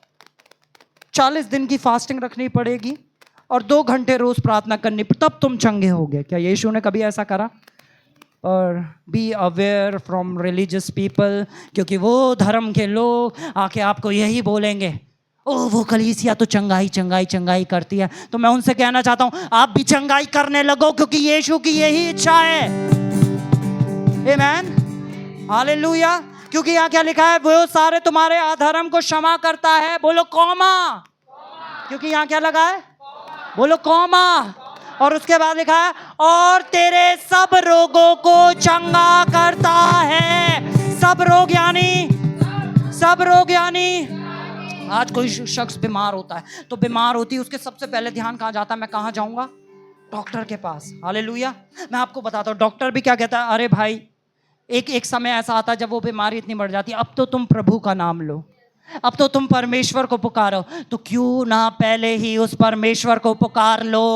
40 दिन की फास्टिंग रखनी पड़ेगी और 2 घंटे रोज प्रार्थना करनी, तब तुम चंगे होगे। क्या यीशु ने कभी ऐसा करा? और be aware from religious people, क्योंकि वो धर्म के लोग आके आपको यही बोलेंगे ओह वो कलीसिया तो चंगाई चंगाई चंगाई करती है। तो मैं उनसे कहना चाहता हूं आप भी चंगाई करने लगो, क्योंकि यीशु की यही इच्छा है, आमेन, हालेलुया। क्योंकि यहाँ क्या लिखा है? वो सारे तुम्हारे अधर्म को क्षमा करता है, बोलो कौमा, क्योंकि यहाँ क्या लगा है? बोलो कौमा। और उसके बाद लिखा है और तेरे सब रोगों को चंगा करता है। सब रोग यानी, सब रोग यानी आज कोई शख्स बीमार होता है तो बीमार होती है, उसके सबसे पहले ध्यान कहाँ जाता है? मैं कहाँ जाऊंगा? डॉक्टर के पास, हालेलुया। मैं आपको बताता हूँ डॉक्टर भी क्या कहता है, अरे भाई एक समय ऐसा आता है जब वो बीमारी इतनी बढ़ जाती है, अब तो तुम प्रभु का नाम लो, अब तो तुम परमेश्वर को पुकारो, तो क्यों ना पहले ही उस परमेश्वर को पुकार लो,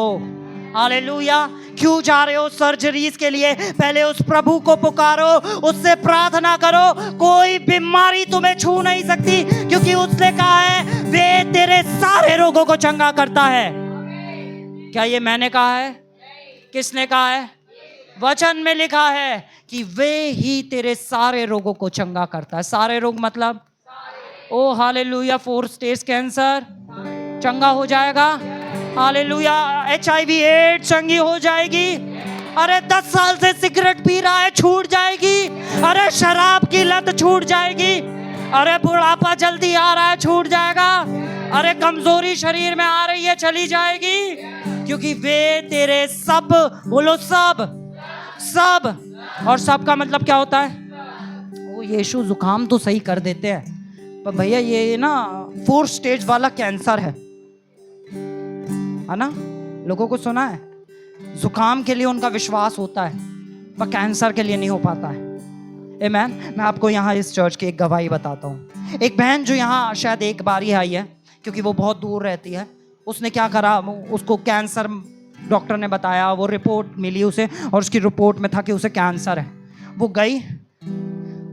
हालेलुया। क्यों जा रहे हो सर्जरीज के लिए? पहले उस प्रभु को पुकारो, उससे प्रार्थना करो। कोई बीमारी तुम्हें छू नहीं सकती, क्योंकि उसने कहा है वे तेरे सारे रोगों को चंगा करता है। क्या ये मैंने कहा है? किसने कहा है? वचन में लिखा है कि वे ही तेरे सारे रोगों को चंगा करता है। सारे रोग मतलब ओ हालेलुया, 4 स्टेज कैंसर चंगा हो जाएगा, हालेलुया। HIV एड्स चंगी हो जाएगी। अरे 10 साल से सिगरेट पी रहा है, छूट जाएगी। अरे शराब की लत छूट जाएगी। अरे बुढ़ापा जल्दी आ रहा है, छूट जाएगा। अरे कमजोरी शरीर में आ रही है, चली जाएगी, क्योंकि वे तेरे सब, बोलो सब, सब। और सब का मतलब क्या होता है? वो यीशु जुकाम तो सही कर देते हैं, पर भैया ये ना 4 स्टेज वाला कैंसर है ना? लोगों को सुना है? जुकाम के लिए उनका विश्वास होता है, पर कैंसर के लिए नहीं हो पाता है, आमेन। मैं आपको यहाँ इस चर्च की एक गवाही बताता हूँ। एक बहन जो यहाँ शायद एक बार ही आई है, क्योंकि वो बहुत दूर रहती है। उसने क्या करा, उसको कैंसर डॉक्टर ने बताया, वो रिपोर्ट मिली उसे, और उसकी रिपोर्ट में था कि उसे कैंसर है। वो गई,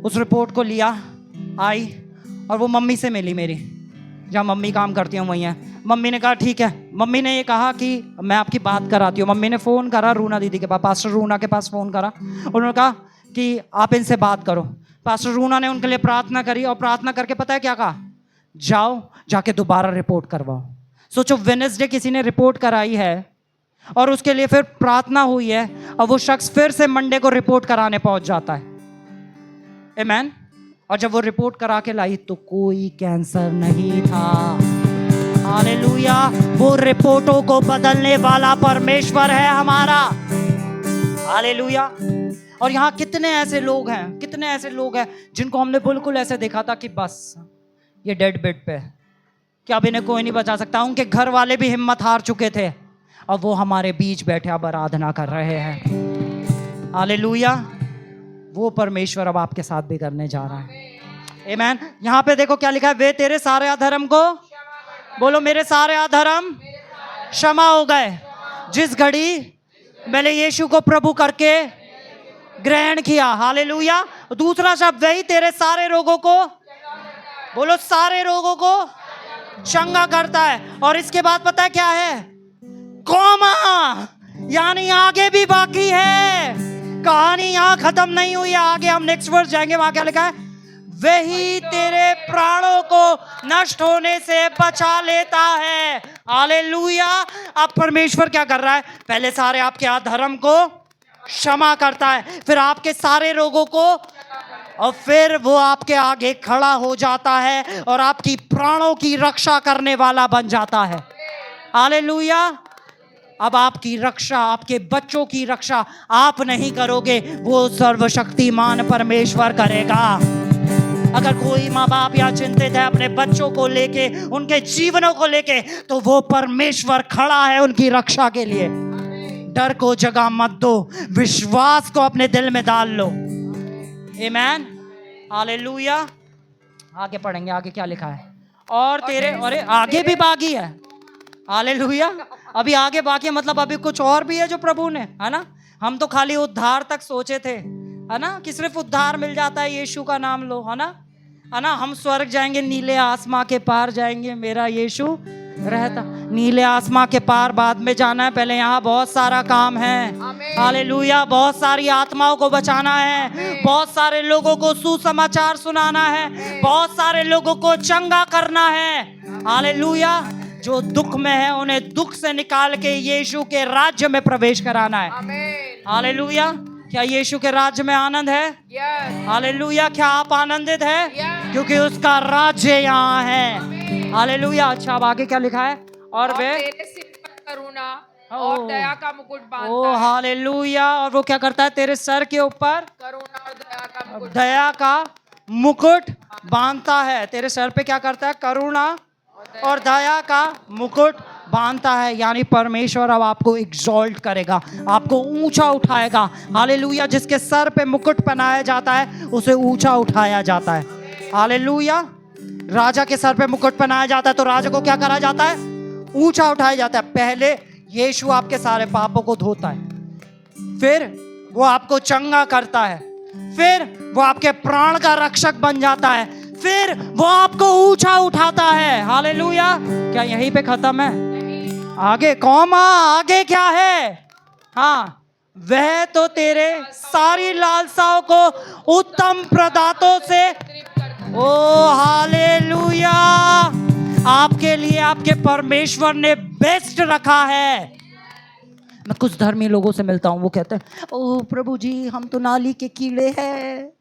उस रिपोर्ट को लिया, आई और वो मम्मी से मिली मेरी, जहाँ मम्मी काम करती हूँ वहीं है। मम्मी ने कहा ठीक है। मम्मी ने ये कहा कि मैं आपकी बात कराती हूँ। मम्मी ने फ़ोन करा रूना दीदी के पास, पास्टर रूना के पास फ़ोन करा। उन्होंने कहा कि आप इनसे बात करो। पास्टर रूना ने उनके लिए प्रार्थना करी, और प्रार्थना करके पता है क्या कहा? जाओ जाके दोबारा रिपोर्ट करवाओ। सोचो, वेडनेसडे किसी ने रिपोर्ट कराई है और उसके लिए फिर प्रार्थना हुई है, और वो शख्स फिर से मंडे को रिपोर्ट कराने पहुंच जाता है, आमेन। और जब वो रिपोर्ट करा के लाई तो कोई कैंसर नहीं था, हालेलुया। वो रिपोर्टों को बदलने वाला परमेश्वर है हमारा। हालेलुया। और यहाँ कितने ऐसे लोग हैं जिनको हमने बिल्कुल ऐसे देखा था कि बस ये डेड बेड पे है, कि अब इन्हें कोई नहीं बचा सकता। उनके घर वाले भी हिम्मत हार चुके थे, अब वो हमारे बीच बैठे अब आराधना कर रहे हैं। हालेलुया। वो परमेश्वर अब आपके साथ भी करने जा रहा है। आमीन। यहाँ पे देखो क्या लिखा है, वे तेरे सारे अधर्म को, बोलो मेरे सारे अधर्म क्षमा हो गए जिस घड़ी मैंने यीशु को प्रभु करके ग्रहण किया। हालेलुया। दूसरा शब्द, वही तेरे सारे रोगों को, बोलो सारे रोगों को चंगा करता है। और इसके बाद पता है क्या है, कौमा, यानी आगे भी बाकी है। कहानी यहाँ खत्म नहीं हुई है, आगे हम नेक्स्ट वर्स जाएंगे, वहां क्या लिखा है, वही तेरे प्राणों को नष्ट होने से बचा लेता है। हालेलुया। अब परमेश्वर क्या कर रहा है, पहले सारे आपके अधर्म को क्षमा करता है, फिर आपके सारे रोगों को, और फिर वो आपके आगे खड़ा हो जाता है और आपकी प्राणों की रक्षा करने वाला बन जाता है। हालेलुया। अब आपकी रक्षा, आपके बच्चों की रक्षा आप नहीं करोगे, वो सर्वशक्तिमान परमेश्वर करेगा। अगर कोई माँ बाप या चिंतित है अपने बच्चों को लेके, उनके जीवनों को लेके, तो वो परमेश्वर खड़ा है उनकी रक्षा के लिए। डर को जगह मत दो, विश्वास को अपने दिल में डाल लो। आमीन। हालेलुया। आगे पढ़ेंगे, आगे क्या लिखा है, और तेरे, अरे आगे भी बाकी है। हालेलुया। अभी आगे बाकी है, मतलब अभी कुछ और भी है जो प्रभु ने, है ना। हम तो खाली उद्धार तक सोचे थे, है ना, कि सिर्फ उद्धार मिल जाता है, यीशु का नाम लो, है ना। हम स्वर्ग जाएंगे, नीले आसमां के पार जाएंगे, मेरा यीशु रहता। नीले आसमां के पार बाद में जाना है, पहले यहाँ बहुत सारा काम है। हालेलुया। बहुत सारी आत्माओं को बचाना है, बहुत सारे लोगों को सुसमाचार सुनाना है, बहुत सारे लोगों को चंगा करना है। हालेलुया। जो दुख में है उन्हें दुख से निकाल के यीशु के राज्य में प्रवेश कराना है। हालेलुया। क्या यीशु के राज्य में आनंद है? हालेलुया। क्या आप आनंदित हैं? क्योंकि उसका राज्य यहाँ है। हालेलुया। अच्छा, अब आगे क्या लिखा है, और वे तेरे सिर पर करुणा और दया का मुकुट बांधता ओ है। हालेलुया। और वो क्या करता है, तेरे सर के ऊपर करुणा और दया का मुकुट बांधता है। तेरे सर पे क्या करता है, करुणा और दया का मुकुट बांधता है। यानी परमेश्वर अब आपको एग्जॉल्ट करेगा, आपको ऊंचा उठाएगा। हालेलुया। जिसके सर पे मुकुट पहनाया जाता है उसे ऊंचा उठाया जाता है। हालेलुया। राजा के सर पे मुकुट पहनाया जाता है तो राजा को क्या करा जाता है, ऊंचा उठाया जाता है। पहले यीशु आपके सारे पापों को धोता है, फिर वो आपको चंगा करता है, फिर वो आपके प्राण का रक्षक बन जाता है, फिर वो आपको ऊंचा उठाता है। हालेलुया। क्या यहीं पे खत्म है? आगे कौमा, आगे क्या है, हाँ, वह तो तेरे सारी लालसाओं को उत्तम प्रदातों से, ओ हालेलुया, आपके लिए आपके परमेश्वर ने बेस्ट रखा है। मैं कुछ धर्मी लोगों से मिलता हूँ, वो कहते हैं ओ प्रभु जी हम तो नाली के कीड़े हैं,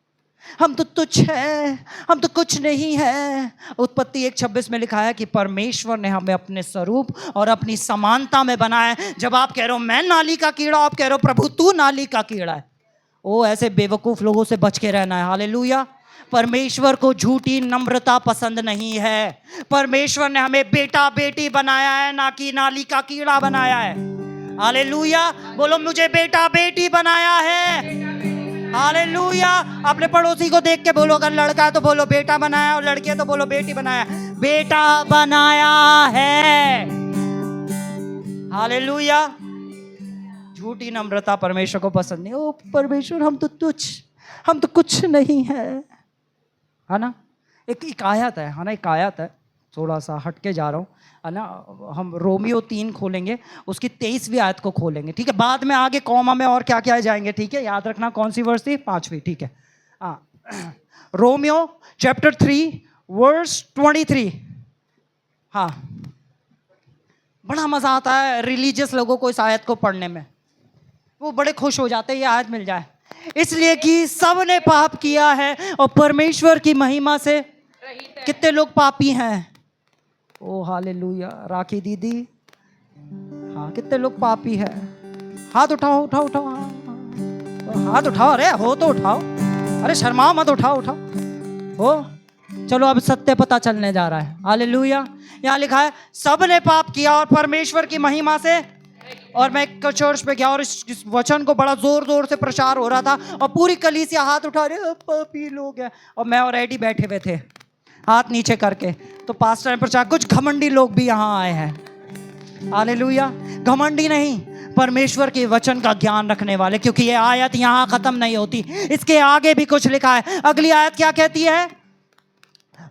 हम तो तुच्छ हैं, हम तो कुछ नहीं है। उत्पत्ति 1:26 में लिखा है कि परमेश्वर ने हमें अपने स्वरूप और अपनी समानता में बनाया है। जब आप कह रहे हो मैं नाली का कीड़ा, आप कह रहे हो प्रभु तू नाली का कीड़ा है। ओ ऐसे बेवकूफ लोगों से बच के रहना है। हालेलुया। परमेश्वर को झूठी नम्रता पसंद नहीं है। परमेश्वर ने हमें बेटा बेटी बनाया है, ना कि नाली का कीड़ा बनाया है। हालेलुया। बोलो मुझे बेटा बेटी बनाया है। हालेलुया। अपने पड़ोसी को देख के बोलो, अगर लड़का है तो बोलो बेटा बनाया, और लड़की है तो बोलो बेटी बनाया। बेटा बनाया है। हालेलुया। झूठी नम्रता परमेश्वर को पसंद नहीं। ओ परमेश्वर हम तो तुच्छ, हम तो कुछ नहीं है ना। एक आयत है ना, एक आयत है, थोड़ा सा हट के जा रहा हूँ, है ना। हम रोमियो 3 खोलेंगे, उसकी 23वीं आयत को खोलेंगे, ठीक है। बाद में आगे कॉमा में और क्या क्या जाएंगे, ठीक है। याद रखना कौन सी वर्स थी, 5वीं, ठीक है। Romeo chapter 3 verse 23। हाँ, बड़ा मजा आता है रिलीजियस लोगों को इस आयत को पढ़ने में, वो बड़े खुश हो जाते हैं ये आयत मिल जाए। इसलिए कि सब ने पाप किया है और परमेश्वर की महिमा से, कितने लोग पापी हैं, ओ हालेलुया। राखी दीदी, हाँ कितने लोग पापी है? हाथ उठाओ उठाओ उठाओ, हाँ हाथ उठाओ, अरे हो तो उठाओ, अरे शर्माओ मत, उठाओ उठाओ हो। चलो अब सत्य पता चलने जा रहा है। हालेलुया। यहाँ लिखा है सब ने पाप किया और परमेश्वर की महिमा से। और मैं एक चर्च पे गया और इस वचन को बड़ा जोर जोर से प्रचार हो रहा था और पूरी कलीसिया हाथ उठा रहे, पापी लोग हैं। और मैं और एडी बैठे हुए थे हाथ नीचे करके। तो पास्टर ने प्रचार, कुछ घमंडी लोग भी यहाँ आए हैं। हालेलुया। घमंडी नहीं, परमेश्वर के वचन का ज्ञान रखने वाले, क्योंकि ये आयत यहाँ खत्म नहीं होती, इसके आगे भी कुछ लिखा है। अगली आयत क्या कहती है?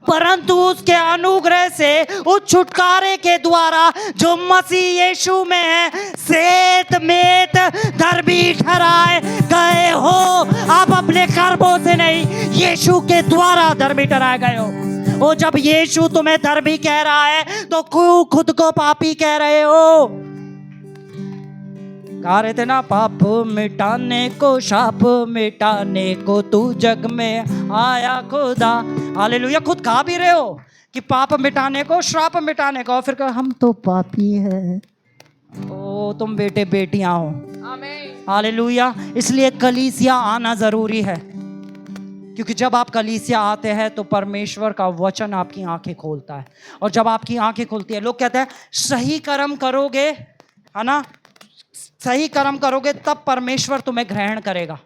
परंतु उसके अनुग्रह से उस छुटकारे के द्वारा जो मसीह यीशु में है, सेत मेत धर्मी ठहराए गए हो। आप अपने कर्मों से नहीं, यीशु के द्वारा धर्मी ठहराए गए हो। वो जब यीशु तुम्हें धर्मी कह रहा है तो क्यों खुद को पापी कह रहे हो? गा रहे थे ना, पाप मिटाने को, शाप मिटाने को तू जग में आया खुदा। हालेलुया। खुद गा भी रहे हो कि पाप मिटाने को, श्राप मिटाने को, फिर कहा हम तो पापी हैं। ओ तुम बेटे बेटियां हो। आमीन। हालेलुया। इसलिए कलीसिया आना जरूरी है, क्योंकि जब आप कलीसिया आते हैं तो परमेश्वर का वचन आपकी आंखें खोलता है। और जब आपकी आंखें खुलती है, लोग कहते हैं सही कर्म करोगे, है ना, सही कर्म करोगे तब परमेश्वर तुम्हें ग्रहण करेगा।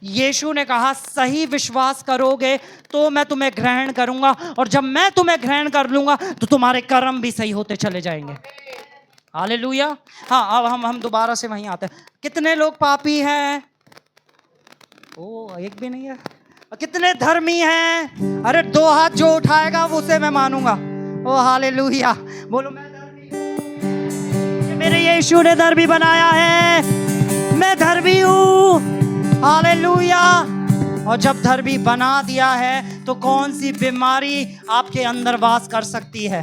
यीशु ने कहा सही विश्वास करोगे तो मैं तुम्हें ग्रहण करूंगा, और जब मैं तुम्हें ग्रहण कर लूंगा तो तुम्हारे कर्म भी सही होते चले जाएंगे। हालेलुया। हाँ, अब हम दोबारा से वहीं आते हैं। कितने लोग पापी हैं? ओ एक भी नहीं है। कितने धर्मी हैं? अरे दो हाथ जो उठाएगा उसे मैं मानूंगा। ओ हालेलुया। बोलो मैं धर्मी हूं, मेरे यीशु ने धर्मी बनाया है, मैं धर्मी हूं। हालेलुया। और जब धर्मी बना दिया है तो कौन सी बीमारी आपके अंदर वास कर सकती है?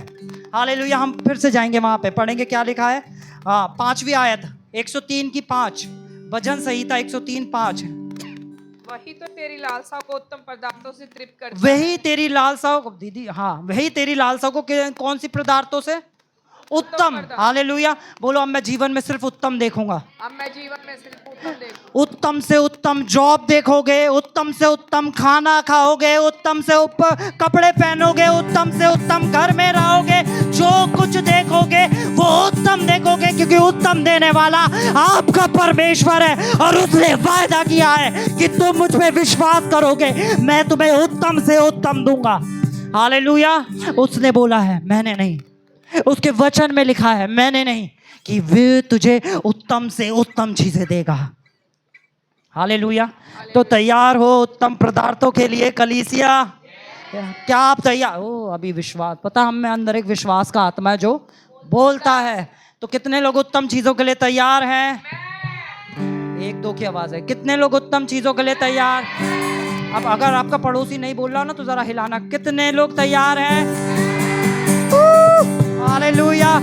हालेलुया। हम फिर से जाएंगे वहां पे, पढ़ेंगे क्या लिखा है। हाँ, 5वीं आयत 103 की 5, भजन संहिता 103:5। वही तो तेरी लालसा को उत्तम पदार्थों से तृप्त करता वही तेरी लालसाओं को, दीदी हाँ, वही तेरी लालसाओं को कौन सी पदार्थों से? उत्तम। हालेलुया। बोलो अब मैं जीवन में सिर्फ उत्तम देखूंगा। अब मैं जीवन में सिर्फ उत्तम देखूंगा। उत्तम से उत्तम जॉब देखोगे, उत्तम से उत्तम खाना खाओगे, उत्तम से कपड़े पहनोगे, उत्तम से उत्तम घर में रहोगे। जो कुछ देखोगे वो उत्तम देखोगे, क्योंकि उत्तम देने वाला आपका परमेश्वर है। और उसने वायदा किया है कि तुम मुझ पे विश्वास करोगे, मैं तुम्हें उत्तम से उत्तम दूंगा। हालेलुया। उसने बोला है, मैंने नहीं। उसके वचन में लिखा है, मैंने नहीं, कि वे तुझे उत्तम से उत्तम चीजें देगा। हालेलुया। तो तैयार हो उत्तम पदार्थों के लिए कलीसिया? क्या आप तैयार हो? अभी विश्वास, पता हम में अंदर एक विश्वास का आत्मा है जो बोलता है। तो कितने लोग उत्तम चीजों के लिए तैयार हैं? 1-2 की आवाज है। कितने लोग उत्तम चीजों के लिए तैयार? अब अगर आपका पड़ोसी नहीं बोल रहा ना तो जरा हिलाना। कितने लोग तैयार हैं? हालेलुया।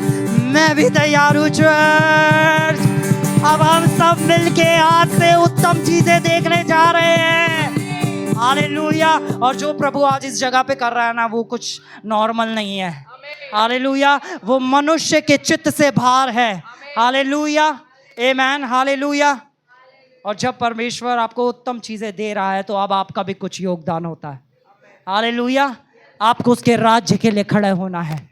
मैं भी तैयार हूँ चर्च। अब हम सब मिलके आज से उत्तम चीजें देखने जा रहे हैं। हालेलुया। और जो प्रभु आज इस जगह पे कर रहा है ना, वो कुछ नॉर्मल नहीं है। हालेलुया। वो मनुष्य के चित्त से बाहर है। हालेलुया। आमीन। हालेलुया। और जब परमेश्वर आपको उत्तम चीजें दे रहा है तो अब आपका भी कुछ योगदान होता है। हालेलुया। आपको उसके राज्य के लिए खड़े होना है।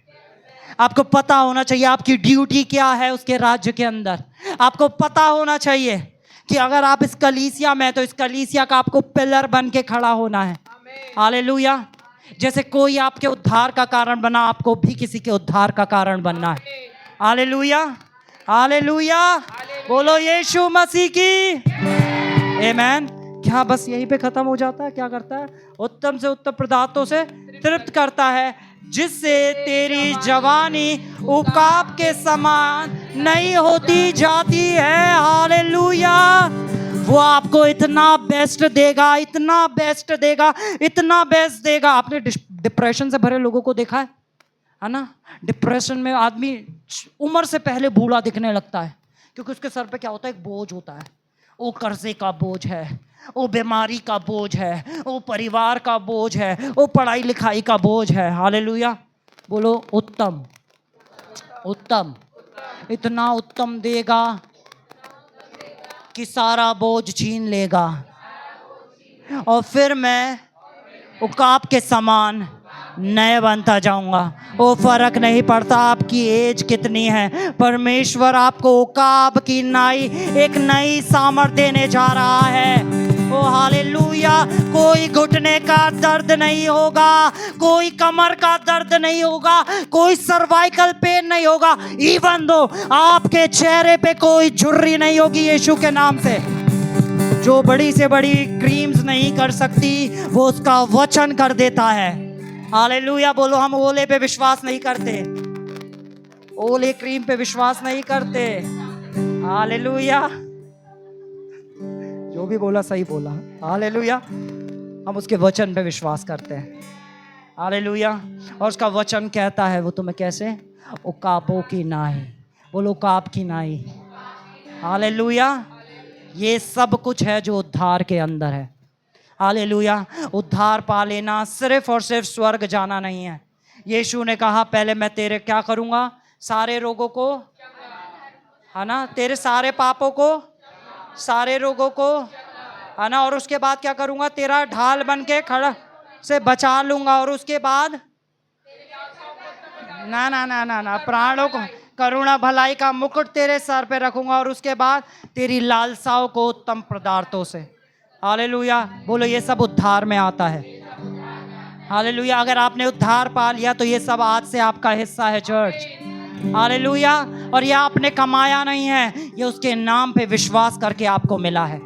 आपको पता होना चाहिए आपकी ड्यूटी क्या है उसके राज्य के अंदर। आपको पता होना चाहिए कि अगर आप इस कलीसिया में, तो इस कलीसिया का आपको पिलर बन के खड़ा होना है। हालेलुया। जैसे कोई आपके उद्धार का कारण बना, आपको भी किसी के उद्धार का कारण बनना है। हालेलुया। हालेलुया। बोलो यीशु मसीह की आमीन। क्या बस यहीं पे खत्म हो जाता है? क्या करता है? उत्तम से उत्तम पदार्थों से तृप्त करता है, जिससे तेरी जवानी उकाब के समान नहीं होती जाती है। हालेलुया। वो आपको इतना बेस्ट देगा, इतना बेस्ट देगा, इतना बेस्ट देगा। आपने डिप्रेशन से भरे लोगों को देखा है ना? डिप्रेशन में आदमी उम्र से पहले बूढ़ा दिखने लगता है, क्योंकि उसके सर पे क्या होता है? एक बोझ होता है। वो कर्जे का बोझ है, वो बीमारी का बोझ है, वो परिवार का बोझ है, वो पढ़ाई लिखाई का बोझ है। हालेलुया। बोलो उत्तम, उत्तम, इतना उत्तम देगा कि सारा बोझ छीन लेगा, और फिर मैं उकाब के समान नए बनता जाऊंगा। वो फर्क नहीं पड़ता आपकी एज कितनी है, परमेश्वर आपको उकाब की एक नई सामर्थ देने जा रहा है। ओ हालेलुया। कोई घुटने का दर्द नहीं होगा, कोई कमर का दर्द नहीं होगा, कोई सर्वाइकल पेन नहीं होगा, इवन दो आपके चेहरे पे कोई झुर्री नहीं होगी यीशु के नाम से। जो बड़ी से बड़ी क्रीम्स नहीं कर सकती वो उसका वचन कर देता है। हालेलुया। बोलो हम ओले पे विश्वास नहीं करते, ओले क्रीम पे विश्वास नहीं करते। हालेलुया। जो भी बोला सही बोला। हालेलुया। हम उसके वचन पे विश्वास करते हैं। हालेलुया। और उसका वचन कहता है वो तुम्हें कैसे, उकाबों की नाई। बोलो उकाब की नाई। हालेलुया। ये सब कुछ है जो उद्धार के अंदर है। हालेलुया। उद्धार पा लेना सिर्फ और सिर्फ स्वर्ग जाना नहीं है। यीशु ने कहा पहले मैं तेरे क्या करूंगा, सारे रोगों को, है ना, तेरे सारे पापों को, सारे रोगों को, है ना, और उसके बाद क्या करूंगा, तेरा ढाल बन के खड़ा से बचा लूंगा, और उसके बाद ना ना ना ना ना प्राणों को, करुणा भलाई का मुकुट तेरे सर पे रखूंगा, और उसके बाद तेरी लालसाओं को उत्तम पदार्थों से। हालेलुया। बोलो ये सब उद्धार में आता है। हालेलुया। अगर आपने उद्धार पा लिया तो ये सब आज से आपका हिस्सा है चर्च। हालेलुया। और ये आपने कमाया नहीं है, ये उसके नाम पे विश्वास करके आपको मिला है।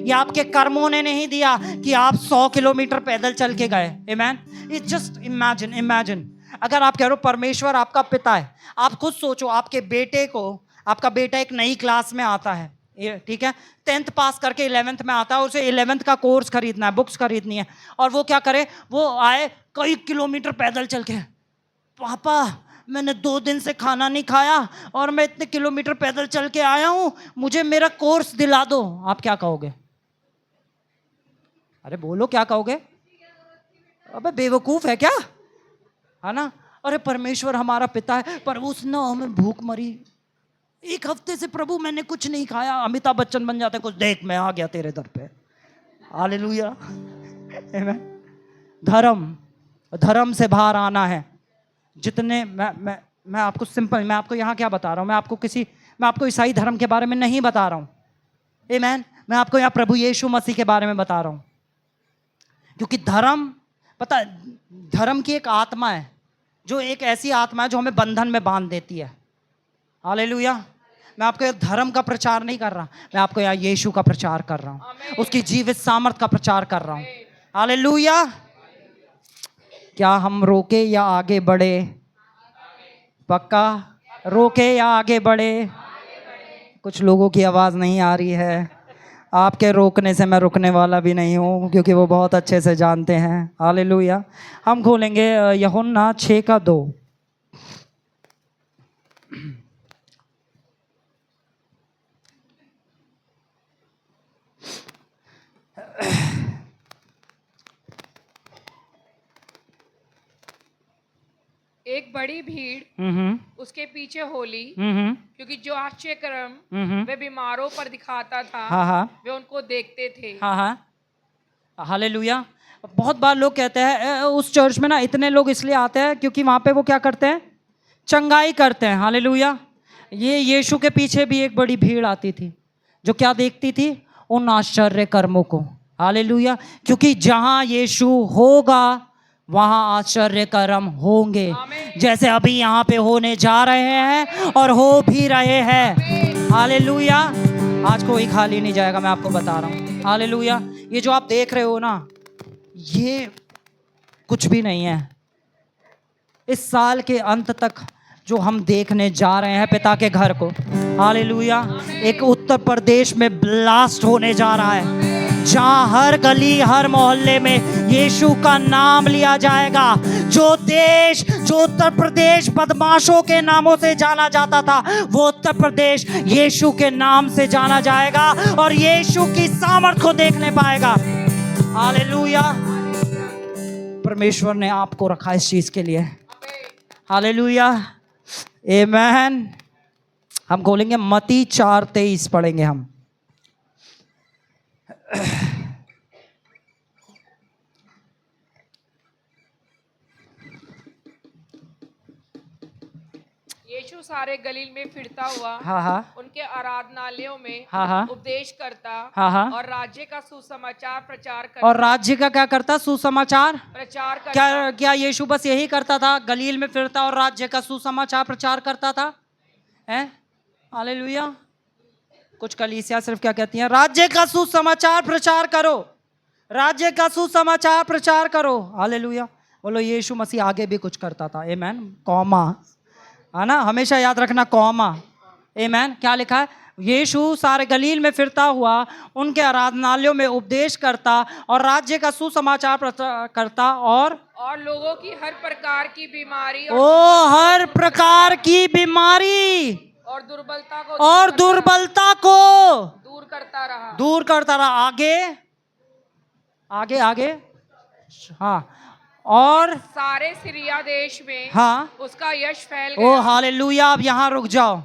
ये आपके कर्मों ने नहीं दिया कि आप 100 किलोमीटर पैदल चल के गए। आमेन। इट्स जस्ट इमेजिन अगर आप कह रहे हो परमेश्वर आपका पिता है, आप खुद सोचो आपके बेटे को, आपका बेटा एक नई क्लास में आता है, ठीक है, 10th पास करके 11th में आता है, उसे 11th का कोर्स खरीदना है, बुक्स खरीदनी है, और वो क्या करे, वो आए कई किलोमीटर पैदल चल के, पापा मैंने 2 दिन से खाना नहीं खाया और मैं इतने किलोमीटर पैदल चल के आया हूं, मुझे मेरा कोर्स दिला दो। आप क्या कहोगे? अरे बोलो क्या कहोगे? अबे बेवकूफ है क्या, है ना। अरे परमेश्वर हमारा पिता है, पर उसने हमें भूख मरी, 1 हफ्ते से प्रभु मैंने कुछ नहीं खाया। अमिताभ बच्चन बन जाते, कुछ देख मैं आ गया तेरे दर पे। हालेलुया। धर्म से बाहर आना है। जितने मैं आपको सिंपल, मैं आपको यहाँ क्या बता रहा हूँ, मैं आपको ईसाई धर्म के बारे में नहीं बता रहा हूँ। आमेन। मैं आपको यहाँ प्रभु यीशु मसीह के बारे में बता रहा हूँ, क्योंकि धर्म, पता है, धर्म की एक आत्मा है, जो एक ऐसी आत्मा है जो हमें बंधन में बांध देती है। हालेलुया। मैं आपको धर्म का प्रचार नहीं कर रहा, मैं आपको यहाँ यीशु का प्रचार कर रहा हूँ, उसकी जीवित सामर्थ का प्रचार कर रहा हूँ। हालेलुया। क्या हम रोके या आगे बढ़े? पक्का रोके या आगे बढ़े? कुछ लोगों की आवाज़ नहीं आ रही है। आपके रोकने से मैं रुकने वाला भी नहीं हूँ, क्योंकि वो बहुत अच्छे से जानते हैं। हालेलुया। हम खोलेंगे यूहन्ना 6:2। एक बड़ी भीड़ उसके पीछे होली, क्योंकि जो आश्चर्य कर्म वे बीमारों पर दिखाता था, वे उनको देखते थे। हालेलुया। बहुत बार लोग कहते हैं उस चर्च में ना इतने लोग इसलिए आते हैं क्योंकि वहाँ पे वो क्या करते हैं, चंगाई करते हैं। हालेलुया। ये यीशु के पीछे भी एक बड़ी भीड़ आती थी जो क्या देखती थी, उन आश्चर्य कर्मों को। हालेलुया। क्योंकि जहाँ यीशु होगा वहाँ आश्चर्य कर्म होंगे, जैसे अभी यहाँ पे होने जा रहे हैं और हो भी रहे हैं। हालेलुया। आज कोई खाली नहीं जाएगा, मैं आपको बता रहा हूँ। हालेलुया। ये जो आप देख रहे हो ना, ये कुछ भी नहीं है। इस साल के अंत तक जो हम देखने जा रहे हैं पिता के घर को, हालेलुया, एक उत्तर प्रदेश में ब्लास्ट होने जा रहा है, जहां हर गली हर मोहल्ले में यीशु का नाम लिया जाएगा। जो उत्तर प्रदेश बदमाशों के नामों से जाना जाता था, वो उत्तर प्रदेश यीशु के नाम से जाना जाएगा और यीशु की सामर्थ को देखने पाएगा। हालेलुया। परमेश्वर ने आपको रखा इस चीज के लिए। हालेलुया, आमेन। हम खोलेंगे मत्ती 4:23 पढ़ेंगे हम। यीशु सारे गलील में फिरता हुआ हाँ हाँ उनके आराधनालयों में हाँ हाँ उपदेश करता हाँ हाँ और राज्य का सुसमाचार प्रचार करता और राज्य का क्या करता? सुसमाचार प्रचार करता। क्या क्या यीशु बस यही करता था? गलील में फिरता और राज्य का सुसमाचार प्रचार करता था? हैं? हालेलुया। कुछ कलीसिया सिर्फ क्या कहती हैं? राज्य का सुसमाचार प्रचार करो, राज्य का सुसमाचार प्रचार करो। हालेलुया। बोलो यीशु मसीह आगे भी कुछ करता था। आमेन। कॉमा, है ना, हमेशा याद रखना कॉमा। आमेन। क्या लिखा है? यीशु सारे गलील में फिरता हुआ उनके आराधनालयों में उपदेश करता और राज्य का सुसमाचार प्रचार करता और लोगों की हर प्रकार की बीमारी हर प्रकार की बीमारी और दुर्बलता को दूर करता रहा। आगे आगे आगे, हाँ, और सारे सीरिया देश में हाँ उसका यश फैल ओ गया। हालेलुया। अब यहाँ रुक जाओ।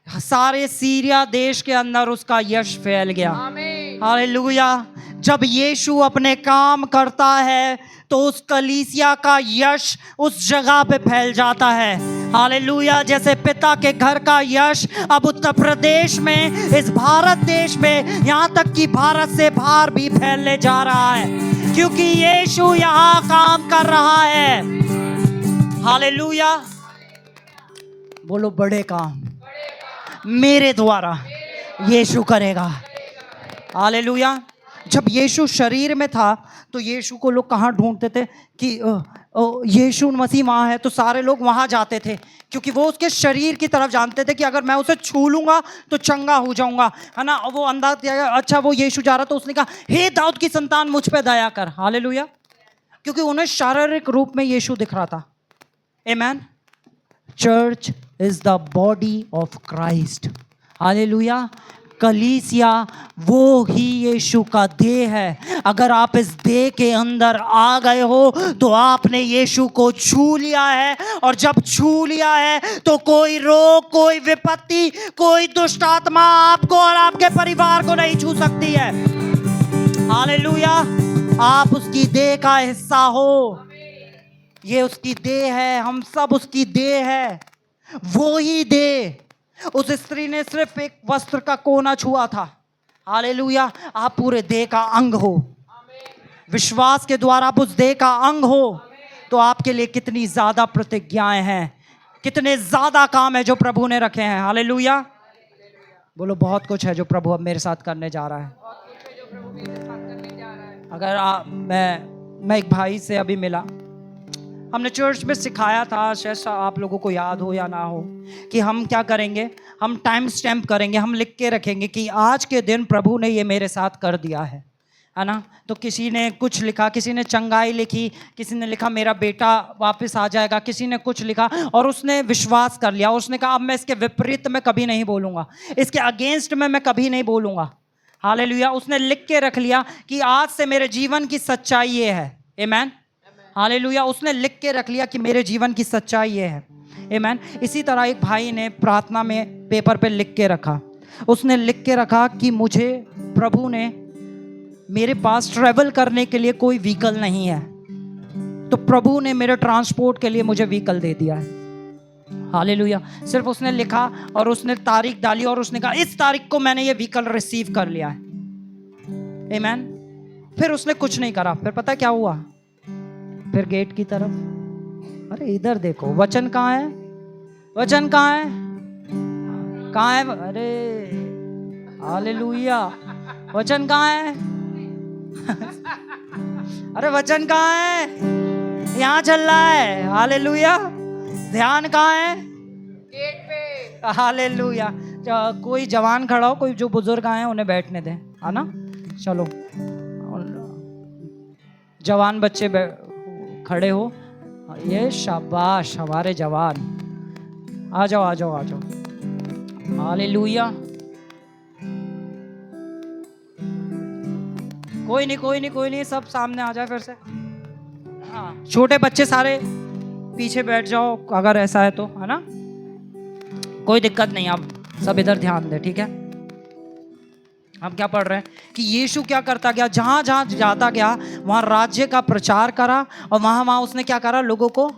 सारे सीरिया देश के अंदर उसका यश फैल गया। आमीन। हालेलुया। जब यीशु अपने काम करता है तो उस कलीसिया का यश उस जगह पे फैल जाता है। हालेलुया। जैसे पिता के घर का यश अब उत्तर प्रदेश में, इस भारत देश में, यहाँ तक कि भारत से बाहर भी फैलने जा रहा है, क्योंकि यीशु यहाँ काम कर रहा है। हालेलुया। बोलो बड़े काम मेरे द्वारा यीशु करेगा। हालेलुया। जब यीशु शरीर में था तो यीशु को लोग कहाँ ढूंढते थे कि यीशु मसीह वहाँ है, तो सारे लोग वहाँ जाते थे, क्योंकि वो उसके शरीर की तरफ जानते थे कि अगर मैं उसे छू लूँगा तो चंगा हो जाऊँगा, है ना। वो अंदाज दिया। अच्छा, वो यीशु जा रहा, तो उसने कहा, हे दाऊद की संतान मुझ पे दया कर। हालेलुया। क्योंकि उन्हें शारीरिक रूप में यीशु दिख रहा था। Amen. Church is the body of Christ. Hallelujah. कलीसिया वो ही यीशु का देह है। अगर आप इस देह के अंदर आ गए हो तो आपने यीशु को छू लिया है, और जब छू लिया है तो कोई रोग, कोई विपत्ति, कोई दुष्ट आत्मा आपको और आपके परिवार को नहीं छू सकती है। हालेलुया। आप उसकी देह का हिस्सा हो। ये उसकी देह है, हम सब उसकी देह है। वो ही देह। उस स्त्री ने सिर्फ एक वस्त्र का कोना छुआ था। हालेलुया। आप पूरे देह का अंग हो। विश्वास के द्वारा आप उस देह का अंग हो, तो आपके लिए कितनी ज्यादा प्रतिज्ञाएं हैं, कितने ज्यादा काम है जो प्रभु ने रखे हैं। हालेलुया। बोलो बहुत कुछ है जो प्रभु अब मेरे साथ करने जा रहा है। अगर मैं एक भाई से अभी मिला, हमने चर्च में सिखाया था, शायद आप लोगों को याद हो या ना हो, कि हम क्या करेंगे, हम टाइम स्टैम्प करेंगे, हम लिख के रखेंगे कि आज के दिन प्रभु ने ये मेरे साथ कर दिया है ना। तो किसी ने कुछ लिखा, किसी ने चंगाई लिखी, किसी ने लिखा मेरा बेटा वापस आ जाएगा, किसी ने कुछ लिखा, और उसने विश्वास कर लिया। उसने कहा अब मैं इसके विपरीत में कभी नहीं बोलूँगा, इसके अगेंस्ट में मैं कभी नहीं बोलूँगा। हालेलुया। उसने लिख के रख लिया कि आज से मेरे जीवन की सच्चाई ये है। आमेन। हालेलुया। उसने लिख के रख लिया कि मेरे जीवन की सच्चाई ये है। आमेन। इसी तरह एक भाई ने प्रार्थना में पेपर पे लिख के रखा, उसने लिख के रखा कि मुझे प्रभु ने, मेरे पास ट्रैवल करने के लिए कोई व्हीकल नहीं है, तो प्रभु ने मेरे ट्रांसपोर्ट के लिए मुझे व्हीकल दे दिया है। हालेलुया। सिर्फ उसने लिखा और उसने तारीख डाली और उसने कहा इस तारीख को मैंने ये व्हीकल रिसीव कर लिया है। आमेन। फिर उसने कुछ नहीं करा। फिर पता क्या हुआ? फिर गेट की तरफ, अरे इधर देखो, वचन कहाँ है, वचन कहाँ है, कहाँ है? अरे हालेलुया। वचन कहाँ है? अरे वचन कहाँ है? यहाँ चल रहा है। हालेलुया। ध्यान कहाँ है? गेट पे। हालेलुया। कोई जवान खड़ा हो, कोई जो बुजुर्ग आए हैं उन्हें बैठने दें, है ना। चलो जवान बच्चे खड़े हो। ये शाबाश हमारे जवान, आ जाओ आ जाओ आ जाओ। हालेलुया। कोई नहीं, सब सामने आ जाए फिर से। हाँ, छोटे बच्चे सारे पीछे बैठ जाओ अगर ऐसा है तो, है ना, कोई दिक्कत नहीं, आप सब इधर ध्यान दे, ठीक है। हम क्या पढ़ रहे हैं कि यीशु क्या करता गया, जहां जहां जाता गया वहां राज्य का प्रचार करा, और वहां वहां उसने क्या करा, लोगों को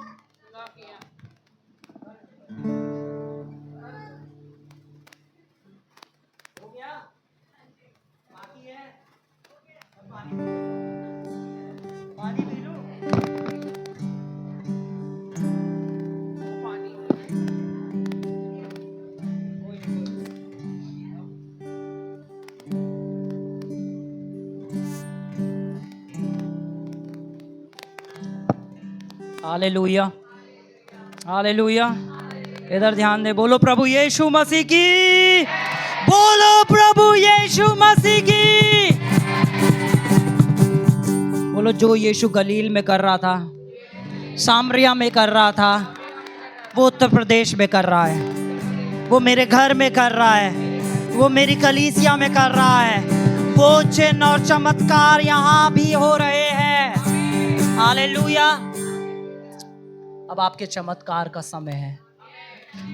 हालेलुया, हालेलुया। इधर ध्यान दे, बोलो प्रभु यीशु मसीह की, बोलो प्रभु यीशु मसीह की। बोलो जो यीशु गलील में कर रहा था, सामरिया में कर रहा था, वो उत्तर प्रदेश में कर रहा है, वो मेरे घर में कर रहा है, वो मेरी कलीसिया में कर रहा है। वो चिन्ह और चमत्कार यहाँ भी हो रहे हैं। हालेलुया। अब आपके चमत्कार का समय है।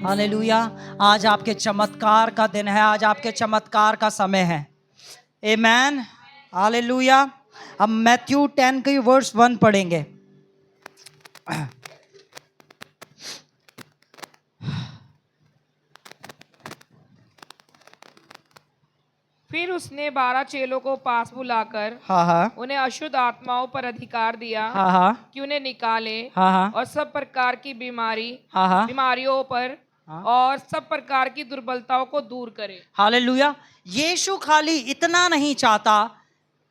हालेलुया। आज आपके चमत्कार का दिन है, आज आपके चमत्कार का समय है। आमीन। हालेलुया। अब मैथ्यू 10 की वर्स 1 पढ़ेंगे। फिर उसने 12 चेलों को पास बुलाकर उन्हें अशुद्ध आत्माओं पर अधिकार दिया कि उन्हें निकाले और सब प्रकार की बीमारियों पर और सब प्रकार की दुर्बलताओं को दूर करे। हालेलुया। यीशु खाली इतना नहीं चाहता